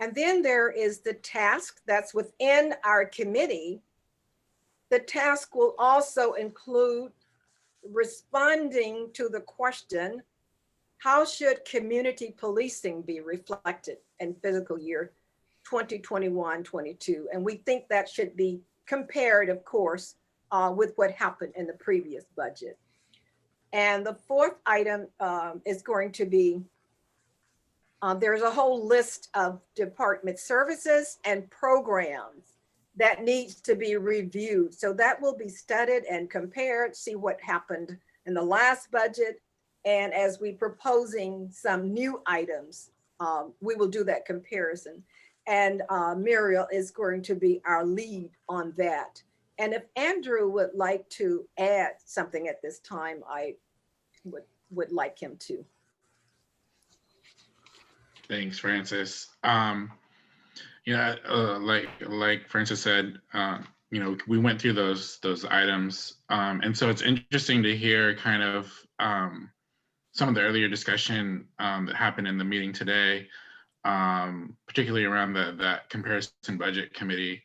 I: And then there is the task that's within our committee. The task will also include responding to the question, how should community policing be reflected in fiscal year 2021-22? And we think that should be compared, of course, with what happened in the previous budget. And the fourth item is going to be, there's a whole list of department services and programs that needs to be reviewed. So that will be studied and compared, see what happened in the last budget. And as we proposing some new items, we will do that comparison. And Muriel is going to be our lead on that. And if Andrew would like to add something at this time, I would like him to.
L: Thanks, Francis. Like Francis said, we went through those items, and so it's interesting to hear kind of some of the earlier discussion that happened in the meeting today, particularly around that comparison budget committee,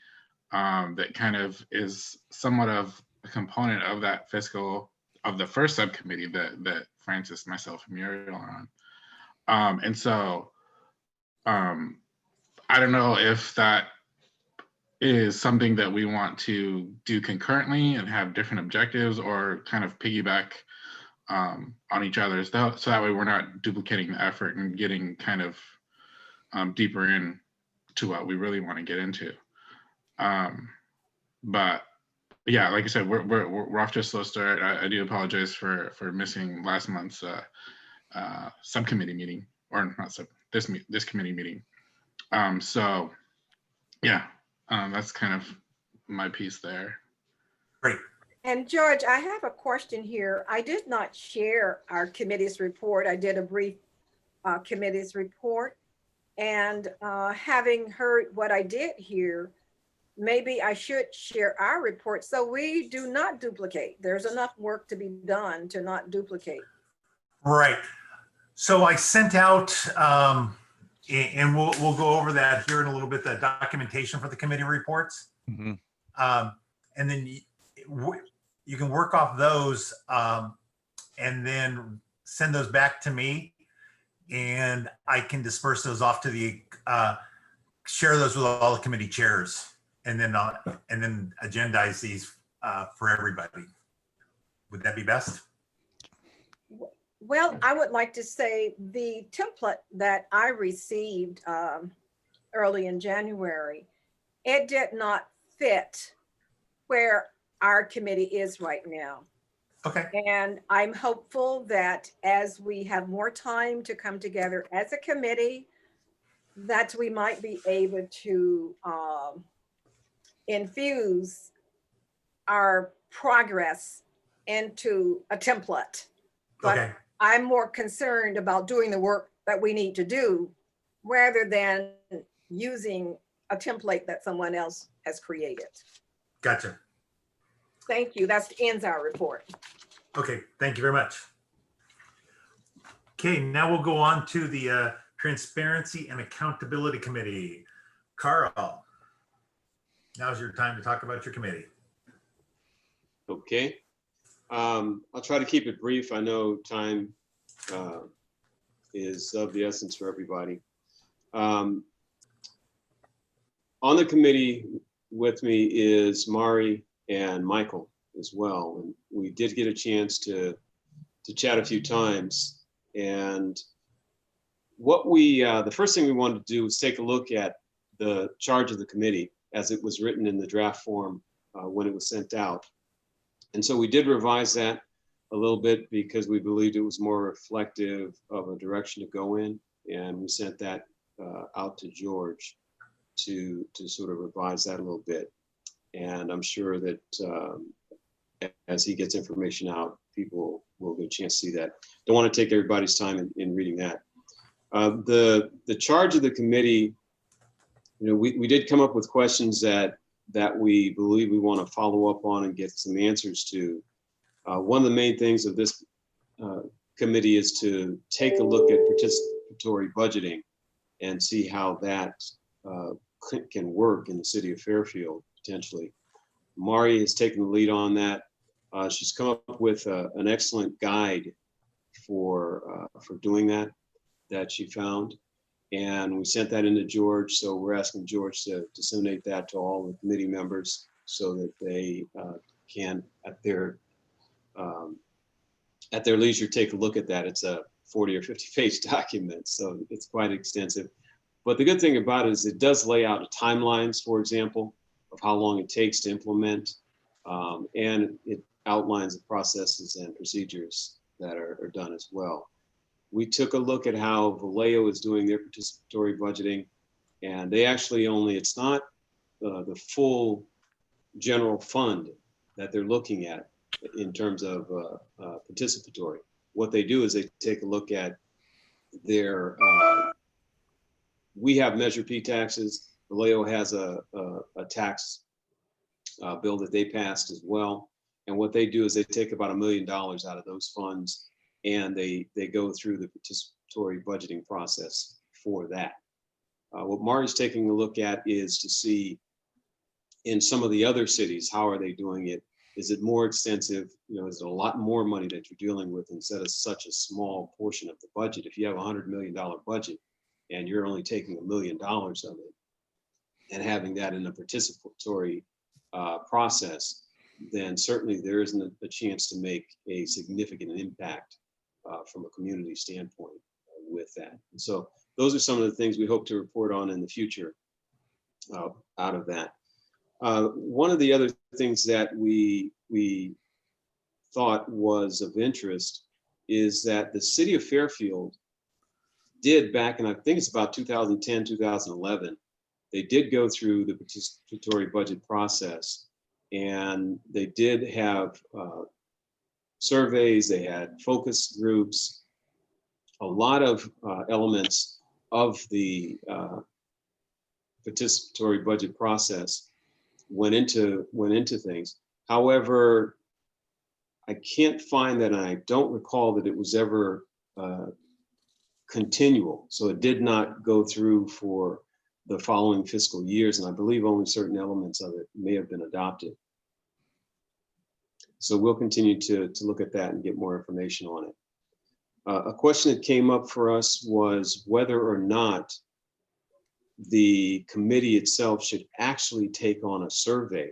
L: that kind of is somewhat of a component of that fiscal of the first subcommittee that Francis, myself, and Muriel are on, and so. I don't know if that is something that we want to do concurrently and have different objectives, or kind of piggyback on each other's, so that way we're not duplicating the effort and getting kind of deeper in to what we really want to get into. But yeah, like I said, we're off to a slow start. I do apologize for missing last month's subcommittee meeting, or not this committee meeting. So yeah, that's kind of my piece there.
A: Great.
I: And George, I have a question here. I did not share our committee's report. I did a brief committee's report, and having heard what I did here, maybe I should share our report so we do not duplicate. There's enough work to be done to not duplicate.
A: Right. So I sent out, and we'll go over that here in a little bit, the documentation for the committee reports.
H: Mhm.
A: And then you can work off those and then send those back to me, and I can disperse those off to the, share those with all the committee chairs, and then agendize these for everybody. Would that be best?
I: Well, I would like to say the template that I received early in January, it did not fit where our committee is right now.
A: Okay.
I: And I'm hopeful that as we have more time to come together as a committee, that we might be able to infuse our progress into a template. But
A: Okay.
I: I'm more concerned about doing the work that we need to do rather than using a template that someone else has created.
A: Gotcha.
I: Thank you. That ends our report.
A: Okay. Thank you very much. Okay. Now we'll go on to the Transparency and Accountability Committee. Carl, now's your time to talk about your committee.
F: Okay. I'll try to keep it brief. I know time is of the essence for everybody. On the committee with me is Mari and Michael as well. And we did get a chance to chat a few times. And what the first thing we wanted to do was take a look at the charge of the committee as it was written in the draft form when it was sent out. And so we did revise that a little bit because we believed it was more reflective of a direction to go in. And we sent that out to George to sort of revise that a little bit. And I'm sure that as he gets information out, people will get a chance to see that. Don't want to take everybody's time in reading that. The charge of the committee, we did come up with questions that we believe we want to follow up on and get some answers to. One of the main things of this committee is to take a look at participatory budgeting and see how that can work in the city of Fairfield, potentially. Mari has taken the lead on that. She's come up with an excellent guide for doing that she found. And we sent that into George. So we're asking George to disseminate that to all the committee members so that they can, at their leisure, take a look at that. It's a 40 or 50 page document, so it's quite extensive. But the good thing about it is it does lay out timelines, for example, of how long it takes to implement. And it outlines the processes and procedures that are done as well. We took a look at how Vallejo is doing their participatory budgeting, and they actually it's not the full general fund that they're looking at in terms of participatory. What they do is they take a look at their, we have Measure P taxes. Vallejo has a tax bill that they passed as well. And what they do is they take about $1 million out of those funds and they go through the participatory budgeting process for that. What Mari's taking a look at is to see in some of the other cities, how are they doing it? Is it more extensive? Is it a lot more money that you're dealing with instead of such a small portion of the budget? If you have a $100 million budget and you're only taking $1 million of it and having that in a participatory process, then certainly there isn't a chance to make a significant impact from a community standpoint with that. And so those are some of the things we hope to report on in the future out of that. One of the other things that we thought was of interest is that the city of Fairfield did back in, I think it's about 2010, 2011, they did go through the participatory budget process, and they did have surveys, they had focus groups, a lot of elements of the participatory budget process went into things. However, I can't find that, and I don't recall that it was ever continual. So it did not go through for the following fiscal years, and I believe only certain elements of it may have been adopted. So we'll continue to look at that and get more information on it. A question that came up for us was whether or not the committee itself should actually take on a survey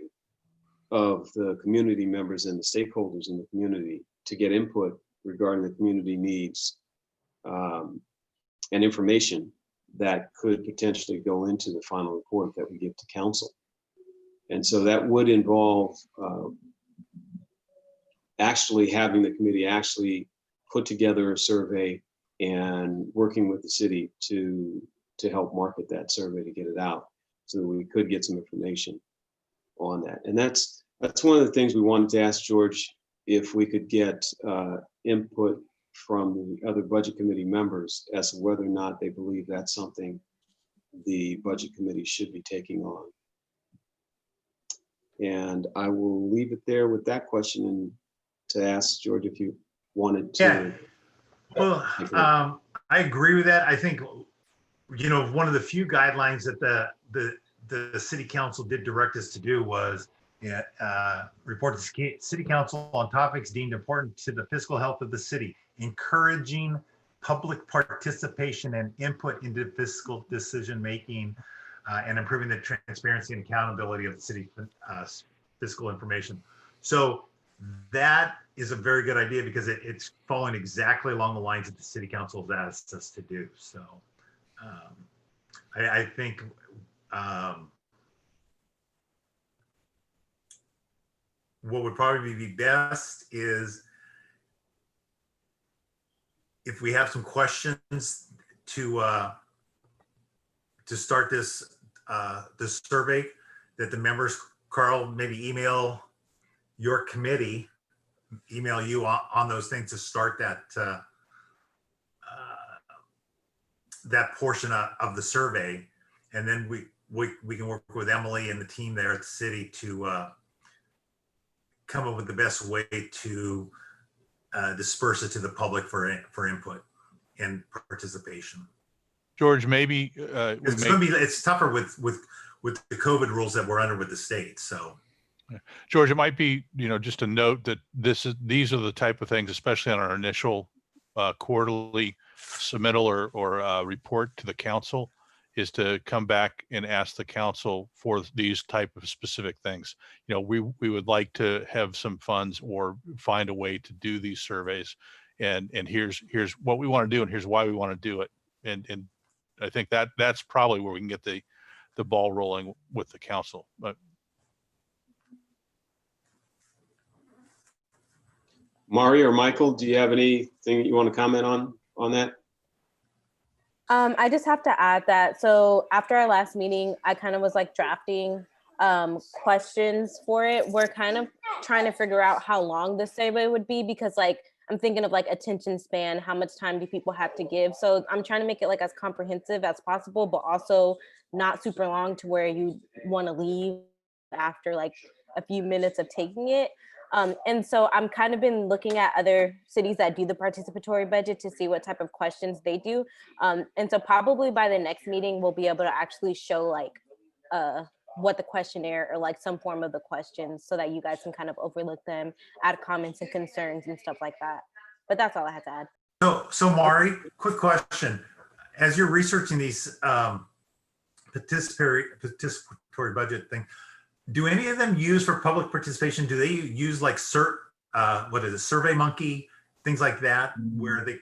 F: of the community members and the stakeholders in the community to get input regarding the community needs and information that could potentially go into the final report that we give to council. And so that would involve actually having the committee actually put together a survey and working with the city to help market that survey to get it out so that we could get some information on that. And that's one of the things we wanted to ask George, if we could get input from the other budget committee members as to whether or not they believe that's something the budget committee should be taking on. And I will leave it there with that question and to ask George if you wanted to.
A: Yeah. Well, I agree with that. I think, you know, one of the few guidelines that the city council did direct us to do was report to city council on topics deemed important to the fiscal health of the city, encouraging public participation and input into fiscal decision making, and improving the transparency and accountability of the city fiscal information. So that is a very good idea because it's following exactly along the lines that the city council has asked us to do. So I think what would probably be best is if we have some questions to start this survey, that the members, Carl, maybe email your committee, email you on those things to start that portion of the survey, and then we can work with Emily and the team there at the city to come up with the best way to disperse it to the public for input and participation.
H: George, maybe
A: it's tougher with the COVID rules that we're under with the state. So,
H: George, it might be, you know, just a note that these are the type of things, especially on our initial quarterly submittal or report to the council, is to come back and ask the council for these type of specific things. You know, we would like to have some funds or find a way to do these surveys, and here's what we want to do and here's why we want to do it. And I think that's probably where we can get the ball rolling with the council. But
F: Mari or Michael, do you have anything that you want to comment on that?
D: I just have to add that, so after our last meeting, I kind of was like drafting questions for it. We're kind of trying to figure out how long the survey would be, because like I'm thinking of like attention span, how much time do people have to give? So I'm trying to make it like as comprehensive as possible, but also not super long to where you want to leave after like a few minutes of taking it. And so I'm kind of been looking at other cities that do the participatory budget to see what type of questions they do. And so probably by the next meeting, we'll be able to actually show like what the questionnaire or like some form of the questions, so that you guys can kind of overlook them, add comments and concerns and stuff like that. But that's all I had to add.
A: So Mari, quick question. As you're researching these participatory budget thing, do any of them use for public participation? Do they use like Survey Monkey, things like that, where they?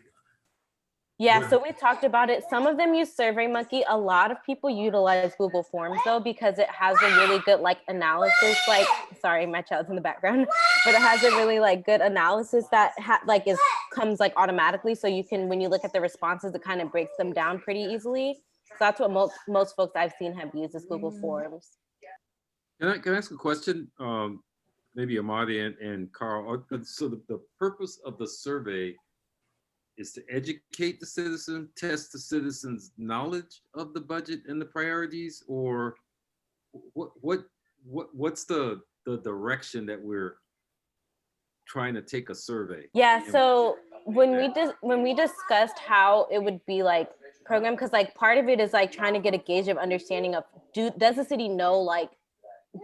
D: Yeah, so we talked about it. Some of them use SurveyMonkey. A lot of people utilize Google Forms though, because it has a really good like analysis. Like, sorry, my child's in the background, but it has a really like good analysis that comes like automatically. So you can, when you look at the responses, it kind of breaks them down pretty easily. So that's what most folks I've seen have used is Google Forms.
E: Can I ask a question? Maybe Amadi and Carl. So the purpose of the survey is to educate the citizen, test the citizens' knowledge of the budget and the priorities, or what's the direction that we're trying to take a survey?
D: Yeah, so when we discussed how it would be like programmed, because like part of it is like trying to get a gauge of understanding of does the city know, like,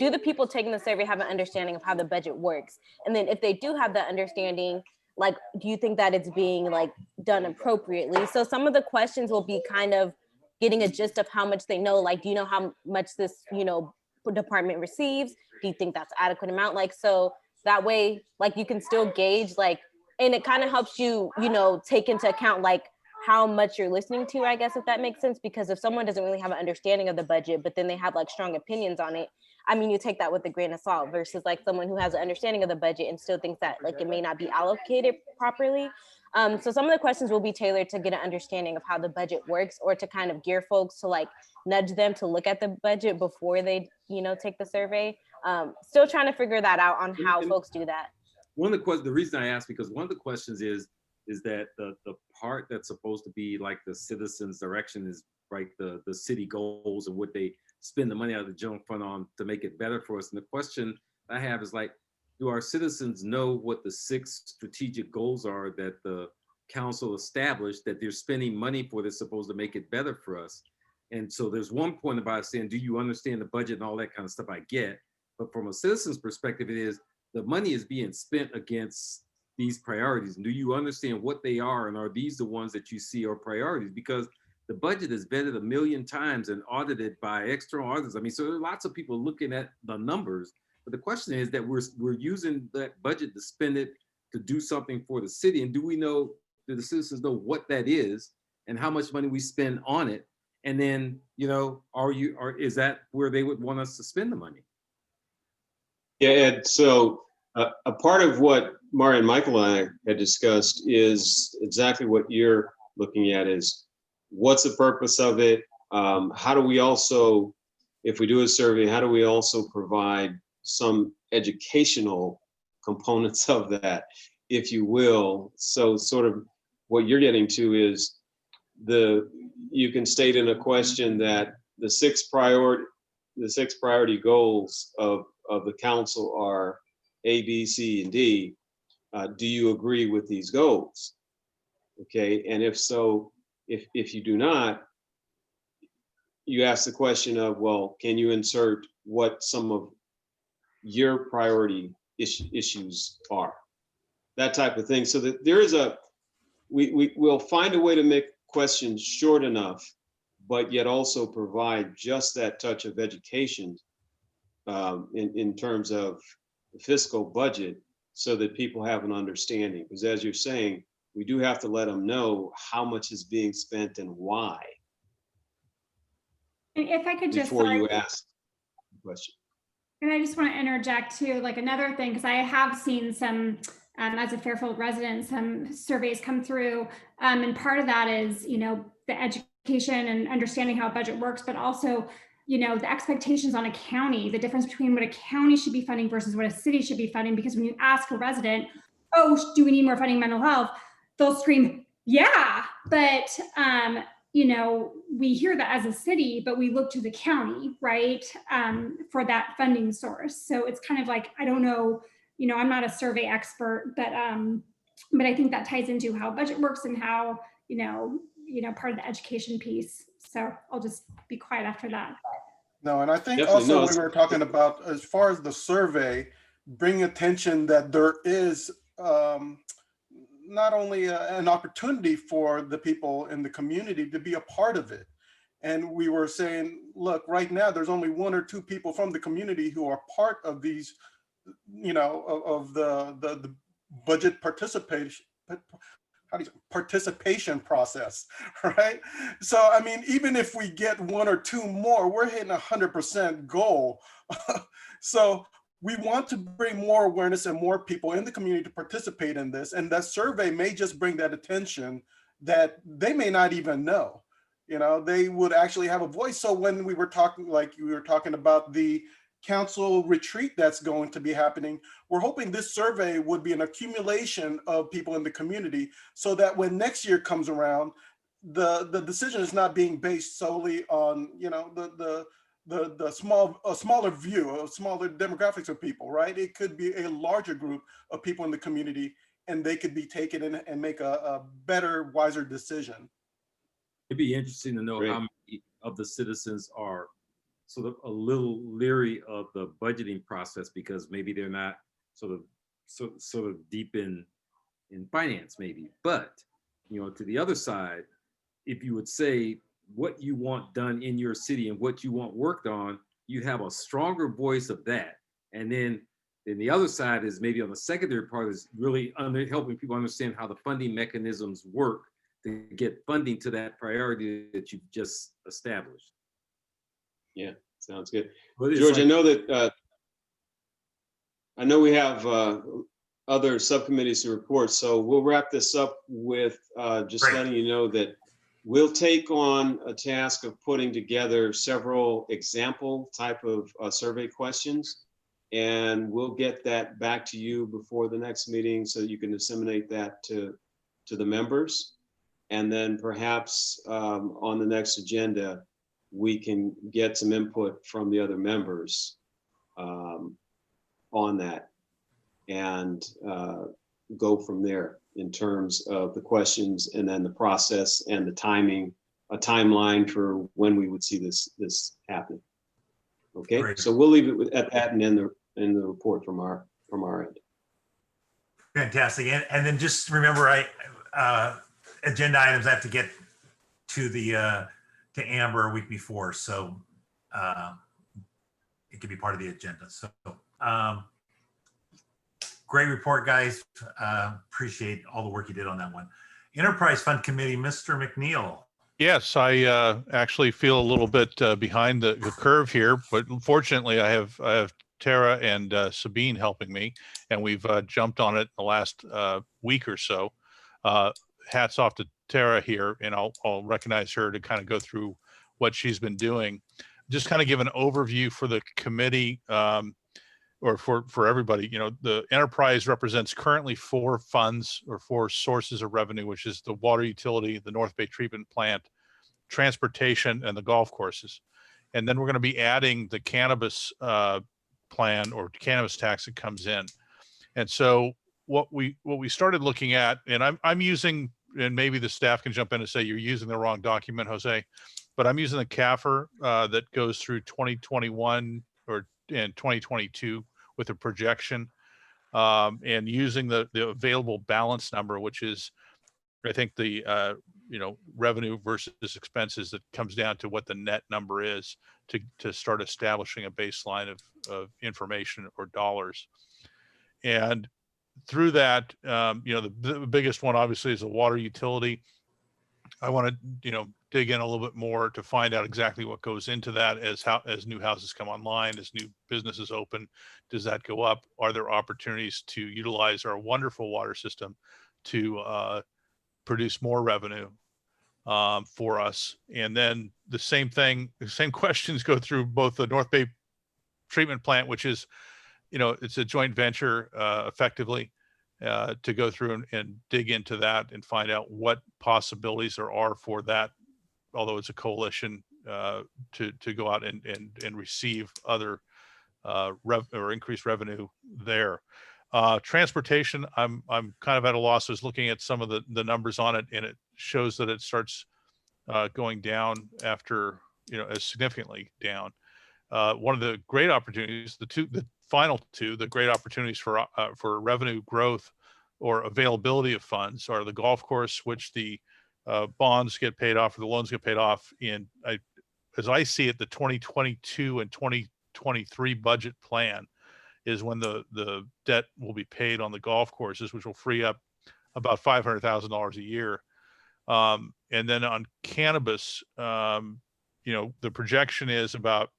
D: do the people taking the survey have an understanding of how the budget works? And then if they do have that understanding, like, do you think that it's being like done appropriately? So some of the questions will be kind of getting a gist of how much they know. Like, do you know how much this, department receives? Do you think that's adequate amount? Like, so that way, like, you can still gauge, like, and it kind of helps you, take into account like how much you're listening to, I guess, if that makes sense. Because if someone doesn't really have an understanding of the budget, but then they have like strong opinions on it, I mean, you take that with a grain of salt versus like someone who has an understanding of the budget and still thinks that like it may not be allocated properly. So some of the questions will be tailored to get an understanding of how the budget works, or to kind of gear folks to like nudge them to look at the budget before they, take the survey. Still trying to figure that out on how folks do that.
E: One of the questions, the reason I asked, because one of the questions is that the part that's supposed to be like the citizens' direction is like the city goals and what they spend the money out of the general fund on to make it better for us. And the question I have is like, do our citizens know what the 6 strategic goals are that the council established that they're spending money for that's supposed to make it better for us? And so there's one point about saying, do you understand the budget and all that kind of stuff I get, but from a citizen's perspective, it is the money is being spent against these priorities. And do you understand what they are? And are these the ones that you see are priorities? Because the budget is vetted 1,000,000 times and audited by external auditors. I mean, so there are lots of people looking at the numbers, but the question is that we're using that budget to spend it to do something for the city. And do the citizens know what that is and how much money we spend on it? And then, is that where they would want us to spend the money?
F: Yeah, Ed, so a part of what Mario and Michael and I had discussed is exactly what you're looking at, is what's the purpose of it? How do we also, if we do a survey, how do we also provide some educational components of that, if you will? So sort of what you're getting to is you can state in a question that the 6 priority goals of the council are A, B, C, and D. Do you agree with these goals? Okay, and if so, if you do not, you ask the question of, well, can you insert what some of your priority issues are? That type of thing. So that there is we'll find a way to make questions short enough, but yet also provide just that touch of education in terms of the fiscal budget, so that people have an understanding. Because as you're saying, we do have to let them know how much is being spent and why.
B: And if I could just,
F: before you ask the question.
B: And I just want to interject too, like another thing, because I have seen some, as a Fairfield resident, some surveys come through. And part of that is, the education and understanding how a budget works, but also, the expectations on a county, the difference between what a county should be funding versus what a city should be funding. Because when you ask a resident, oh, do we need more funding mental health? They'll scream, yeah, but we hear that as a city, but we look to the county, right, for that funding source. So it's kind of like, I don't know, I'm not a survey expert, but I think that ties into how budget works and how, part of the education piece. So I'll just be quiet after that.
G: No, and I think
F: Definitely,
G: also
F: no,
G: we were talking about, as far as the survey, bring attention that there is not only an opportunity for the people in the community to be a part of it. And we were saying, look, right now, there's only 1 or 2 people from the community who are part of these, of the budget participation process, right? So, I mean, even if we get 1 or 2 more, we're hitting 100% goal. So we want to bring more awareness and more people in the community to participate in this. And that survey may just bring that attention that they may not even know. They would actually have a voice. So when we were talking, like you were talking about the council retreat that's going to be happening, we're hoping this survey would be an accumulation of people in the community, so that when next year comes around, the decision is not being based solely on, the smaller view of smaller demographics of people, right? It could be a larger group of people in the community, and they could be taken in and make a better, wiser decision.
E: It'd be interesting to know how many of the citizens are sort of a little leery of the budgeting process because maybe they're not sort of deep in finance, maybe. But to the other side, if you would say what you want done in your city and what you want worked on, you have a stronger voice of that. And then the other side is maybe on the secondary part is really helping people understand how the funding mechanisms work to get funding to that priority that you've just established.
F: Yeah, Sounds good.
E: Well, it's
F: George,
E: like-
F: I know that, I know we have other subcommittees to report, so we'll wrap this up with just
A: Great.
F: letting you know that we'll take on a task of putting together several example type of survey questions. And we'll get that back to you before the next meeting so that you can disseminate that to the members. And then perhaps on the next agenda, we can get some input from the other members on that and go from there in terms of the questions and then the process and the timing, a timeline for when we would see this happen. Okay,
A: Great.
F: so we'll leave it at that and in the report from our end.
A: Fantastic. And then just remember, agenda items I have to get to to Amber a week before, so it can be part of the agenda. So great report, guys. Appreciate all the work you did on that one. Enterprise Fund Committee, Mr. McNeil.
H: Yes, I actually feel a little bit behind the curve here, but fortunately I have Tara and Sabine helping me, and we've jumped on it in the last week or so. Hats off to Tara here, and I'll recognize her to kind of go through what she's been doing. Just kind of give an overview for the committee, or for everybody. You know, the enterprise represents currently 4 funds or 4 sources of revenue, which is the water utility, the North Bay treatment plant, transportation, and the golf courses. And then we're going to be adding the cannabis plan or cannabis tax that comes in. And so what we started looking at, and I'm using, and maybe the staff can jump in and say you're using the wrong document, Jose, but I'm using the CAFR that goes through 2021 and 2022 with a projection, and using the available balance number, which is, I think, the revenue versus expenses that comes down to what the net number is to start establishing a baseline of information or dollars. And through that, the biggest one obviously is the water utility. I want to, dig in a little bit more to find out exactly what goes into that as new houses come online, as new businesses open. Does that go up? Are there opportunities to utilize our wonderful water system to produce more revenue for us? And then the same questions go through both the North Bay treatment plant, which is, it's a joint venture effectively, to go through and dig into that and find out what possibilities there are for that, although it's a coalition, to go out and receive other or increased revenue there. Transportation, I'm kind of at a loss. I was looking at some of the numbers on it, and it shows that it starts going down after, as significantly down. One of the great opportunities, the final two, the great opportunities for revenue growth or availability of funds are the golf course, which the bonds get paid off or the loans get paid off in, as I see it, the 2022 and 2023 budget plan is when the debt will be paid on the golf courses, which will free up about $500,000 a year. And then on cannabis, the projection is about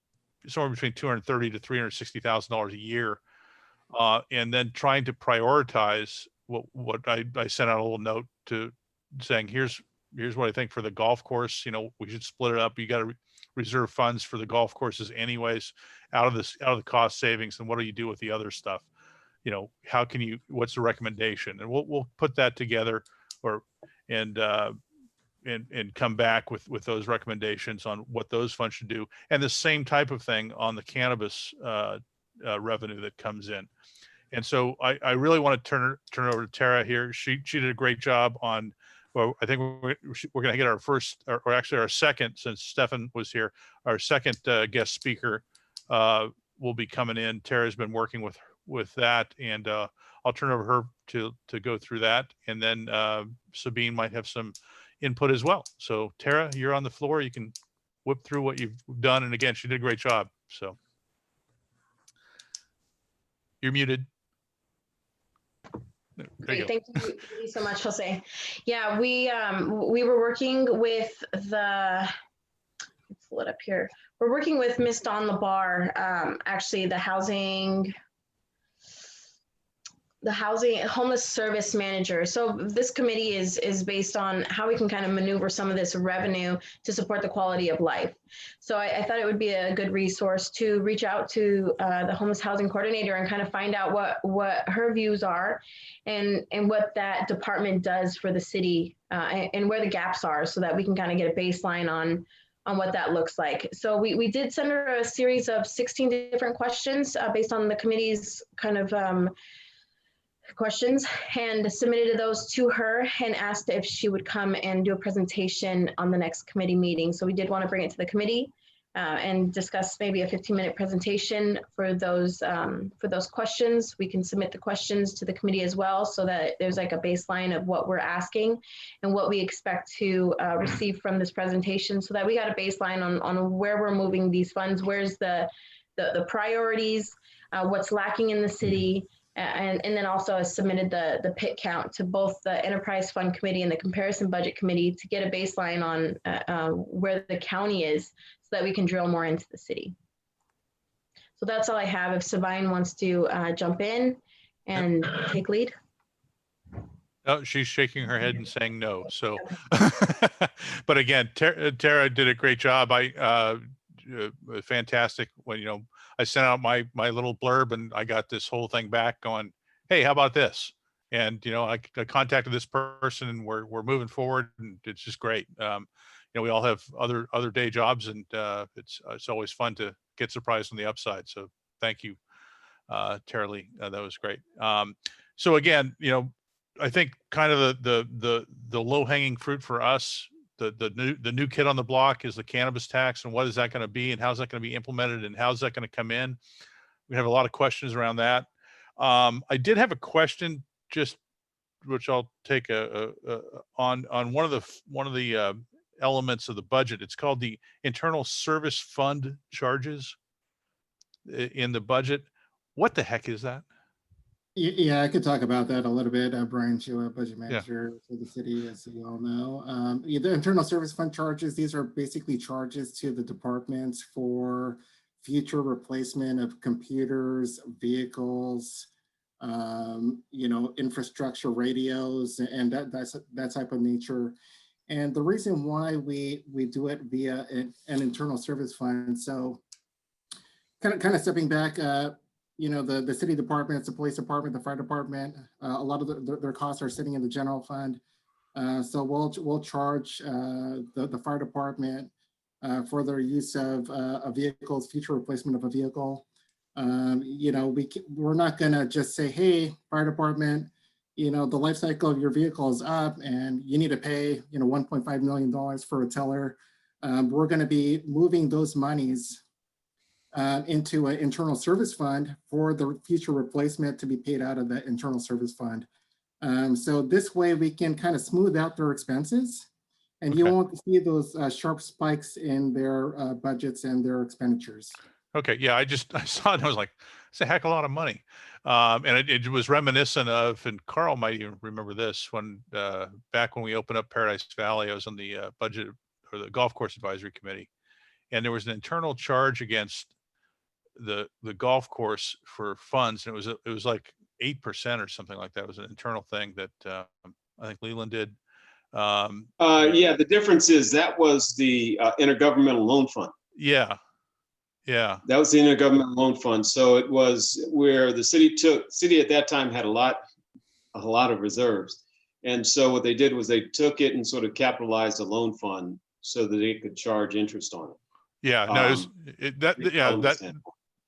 H: somewhere between $230,000 to $360,000 a year. And then trying to prioritize what I sent out a little note to saying, here's what I think for the golf course. We should split it up. You got to reserve funds for the golf courses anyways, out of the cost savings. And what do you do with the other stuff? What's the recommendation? And we'll put that together and come back with those recommendations on what those funds should do. And the same type of thing on the cannabis revenue that comes in. And so I really want to turn it over to Tara here. She did a great job on, well, I think we're going to get our first, or actually our second, since Stefan was here, our second guest speaker will be coming in. Tara's been working with that, and I'll turn it over her to go through that. And then Sabine might have some input as well. So Tara, you're on the floor. You can whip through what you've done. And again, she did a great job. So you're muted. There you go.
K: Thank you so much, Jose. Yeah, we were working with the Let's pull it up here. We're working with Miss Dawn Labar, actually the housing homeless service manager. So this committee is based on how we can kind of maneuver some of this revenue to support the quality of life. So I thought it would be a good resource to reach out to the homeless housing coordinator and kind of find out what her views are and what that department does for the city and where the gaps are, so that we can kind of get a baseline on what that looks like. So we did send her a series of 16 different questions based on the committee's kind of questions, and submitted those to her and asked if she would come and do a presentation on the next committee meeting. So we did want to bring it to the committee and discuss maybe a 15-minute presentation for those questions. We can submit the questions to the committee as well, so that there's like a baseline of what we're asking and what we expect to receive from this presentation, so that we got a baseline on where we're moving these funds, where's the priorities, what's lacking in the city. And then also has submitted the PIT count to both the Enterprise Fund Committee and the Comparison Budget Committee to get a baseline on where the county is, so that we can drill more into the city. So that's all I have. If Sabine wants to jump in and take lead.
H: Oh, she's shaking her head and saying no. So, but again, Tara did a great job. Fantastic. When, I sent out my little blurb and I got this whole thing back going, hey, how about this? And, I contacted this person and we're moving forward, and it's just great. We all have other day jobs, and it's always fun to get surprised on the upside. So thank you, Tara Lee. That was great. So again, I think kind of the low hanging fruit for us, the new kid on the block is the cannabis tax, and what is that going to be, and how's that going to be implemented, and how's that going to come in? We have a lot of questions around that. I did have a question, just which I'll take on one of the elements of the budget. It's called the internal service fund charges in the budget. What the heck is that?
N: Yeah, I could talk about that a little bit. Brian Chua, budget manager for the city, as you all know. The internal service fund charges, these are basically charges to the departments for future replacement of computers, vehicles, infrastructure, radios, and that type of nature. And the reason why we do it via an internal service fund, so kind of stepping back, the city departments, the police department, the fire department, a lot of their costs are sitting in the general fund. So we'll charge the fire department for their use of a vehicle's future replacement of a vehicle. We're not gonna just say, hey, fire department, the life cycle of your vehicle is up and you need to pay, $1.5 million for a teller. We're gonna be moving those monies into an internal service fund for the future replacement to be paid out of the internal service fund. So this way we can kind of smooth out their expenses, and you won't see those sharp spikes in their budgets and their expenditures.
H: Okay, yeah, I saw it and I was like, it's a heck of a lot of money. And it was reminiscent of, and Carl might even remember this, when back when we opened up Paradise Valley, I was on the budget or the golf course advisory committee, and there was an internal charge against the golf course for funds, and it was like 8% or something like that. It was an internal thing that I think Leland did.
F: Yeah, the difference is that was the intergovernmental loan fund.
H: Yeah.
F: That was the intergovernmental loan fund. So it was where the city at that time had a lot of reserves. And so what they did was they took it and sort of capitalized a loan fund so that they could charge interest on it.
H: Yeah, no,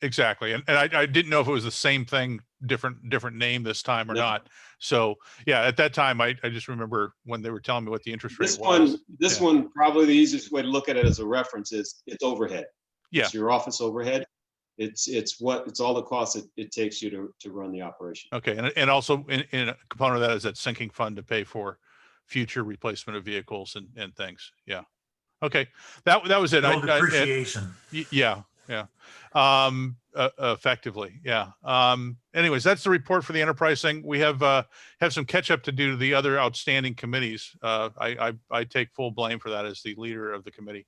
H: exactly. And I didn't know if it was the same thing, different name this time or not. So yeah, at that time, I just remember when they were telling me what the interest rate was.
F: This one, probably the easiest way to look at it as a reference is it's overhead.
H: Yeah.
F: It's your office overhead. It's all the costs it takes you to run the operation.
H: Okay, and also in a component of that is that sinking fund to pay for future replacement of vehicles and things. Yeah. Okay, that was it.
A: Depreciation.
H: Yeah. Effectively, yeah. Anyways, that's the report for the enterprise thing. We have some catch up to do to the other outstanding committees. I take full blame for that as the leader of the committee.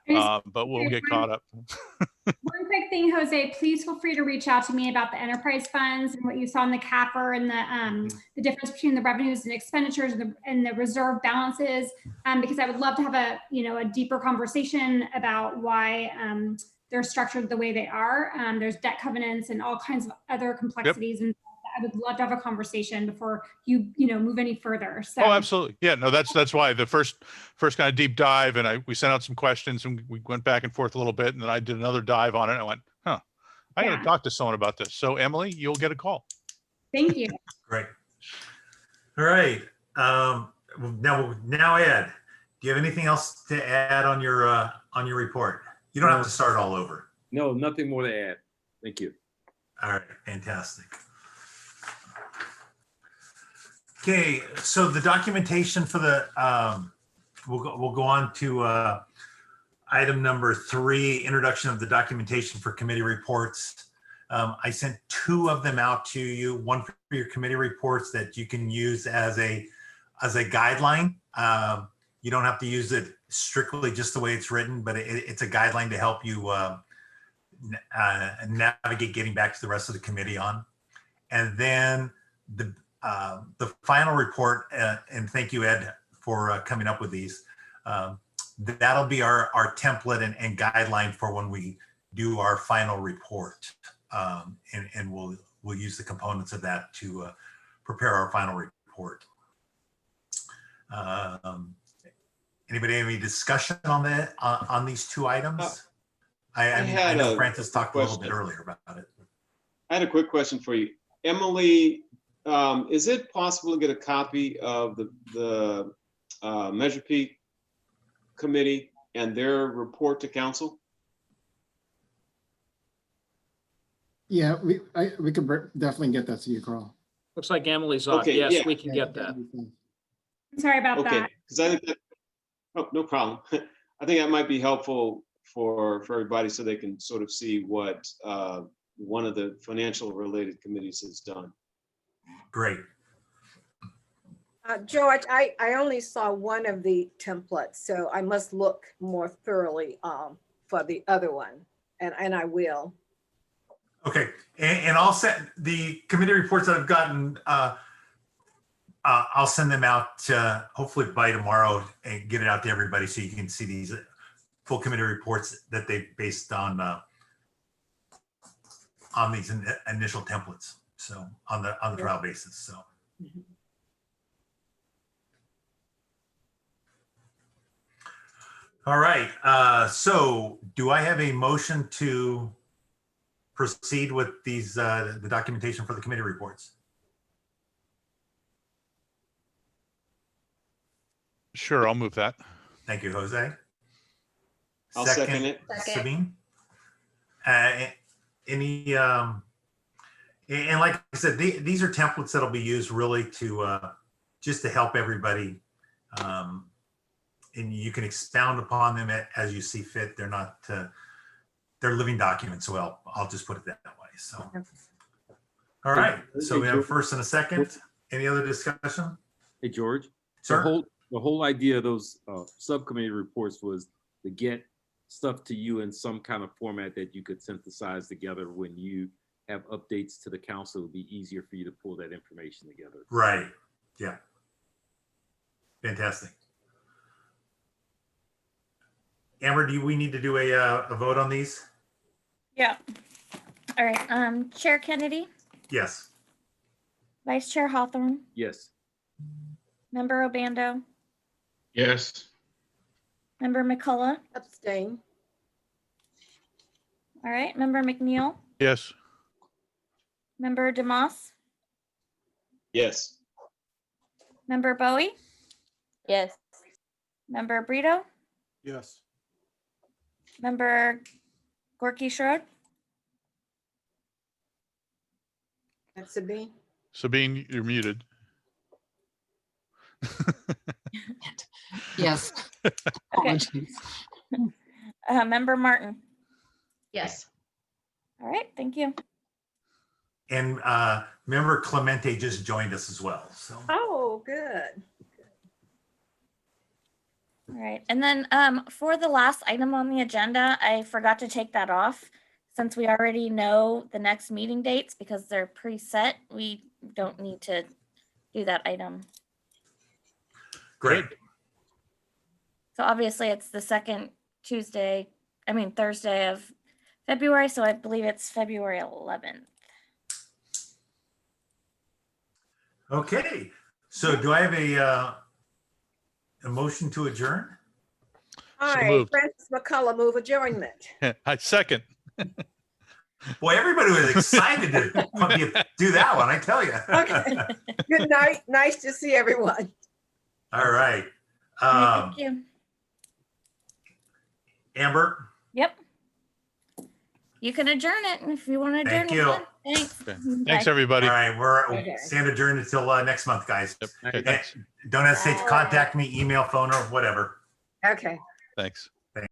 H: but we'll get caught up.
B: One quick thing, Jose, please feel free to reach out to me about the enterprise funds and what you saw in the capper and the difference between the revenues and expenditures and the reserve balances, because I would love to have a deeper conversation about why they're structured the way they are. There's debt covenants and all kinds of other complexities, and I would love to have a conversation before you move any further. So.
H: Oh, absolutely. Yeah, no, that's why the first kind of deep dive, and we sent out some questions and we went back and forth a little bit, and then I did another dive on it. And I went, I got to talk to someone about this. So Emily, you'll get a call.
B: Thank you.
A: Great. All right. Now, Ed, do you have anything else to add on your report? You don't have to start all over.
E: No, nothing more to add. Thank you.
A: All right, fantastic. Okay, so the documentation for the we'll go on to item number 3, introduction of the documentation for committee reports. I sent 2 of them out to you, one for your committee reports that you can use as a guideline. You don't have to use it strictly just the way it's written, but it's a guideline to help you navigate getting back to the rest of the committee on. And then the final report, and thank you, Ed, for coming up with these. That'll be our template and guideline for when we do our final report, and we'll use the components of that to prepare our final report. Anybody have any discussion on that on these 2 items? I know Francis talked a little bit earlier about it.
F: I had a quick question for you, Emily. Is it possible to get a copy of the Measure P committee and their report to council?
N: Yeah, we could definitely get that to you, Carl.
J: Looks like Emily's on.
F: Okay,
J: Yes,
F: yeah.
J: we can get that.
B: Sorry about that.
F: Because I think that, no problem. I think that might be helpful for everybody so they can sort of see what one of the financial related committees has done.
A: Great.
I: George, I only saw one of the templates, so I must look more thoroughly for the other one, and I will.
A: Okay, and I'll send the committee reports that I've gotten. I'll send them out hopefully by tomorrow and get it out to everybody so you can see these full committee reports that they based on these initial templates. So on the trial basis. So.
I: Mm-hmm.
A: All right. So do I have a motion to proceed with these the documentation for the committee reports?
H: Sure, I'll move that.
A: Thank you, Jose.
F: I'll second it.
A: Sabine. Any and like I said, these are templates that'll be used really to just to help everybody, and you can expound upon them as you see fit. They're not they're living documents, so I'll just put it that way. So all right, so we have a first and a second. Any other discussion?
E: Hey, George.
A: Sir?
E: The whole idea of those subcommittee reports was to get stuff to you in some kind of format that you could synthesize together when you have updates to the council. It would be easier for you to pull that information together.
A: Right. Yeah. Fantastic. Amber, do we need to do a vote on these?
C: Yeah. All right. Chair Kennedy,
A: Yes.
C: Vice Chair Hawthorne,
E: Yes.
C: Member Obando,
L: Yes.
C: Member McCullough.
I: Abstain.
C: All right. Member McNeil,
H: Yes.
C: Member DeMoss,
F: Yes.
C: Member Bowie,
D: Yes.
C: Member Brito,
G: Yes.
C: Member Gorky Schroed.
I: That's Sabine.
H: Sabine, you're muted.
M: Yes. Apologies.
C: Member Martin.
K: Yes.
C: All right. Thank you.
A: And member Clemente just joined us as well. So
I: Oh, good.
C: All right, and then for the last item on the agenda, I forgot to take that off. Since we already know the next meeting dates because they're preset, we don't need to do that item.
A: Great.
C: So obviously it's the second Thursday of February, so I believe it's February 11th.
A: Okay. So do I have a motion to adjourn?
I: Hi,
H: moved.
I: Francis McCullough, move adjournment.
H: I second.
A: Boy, everybody was excited to do that one, I tell you.
I: Okay. Good night. Nice to see everyone.
A: All right.
C: Thank you.
A: Amber,
C: Yep. You can adjourn it if you want to adjourn
A: Thank
C: it.
A: you.
C: then. Thanks.
H: Okay.
C: Bye.
H: Thanks, everybody.
A: all right, we're
I: Okay.
A: stand adjourned until next month, guys.
H: Yep. Okay, thanks.
A: Don't hesitate to
C: Bye.
A: contact me, email, phone, or whatever.
I: Okay.
H: Thanks.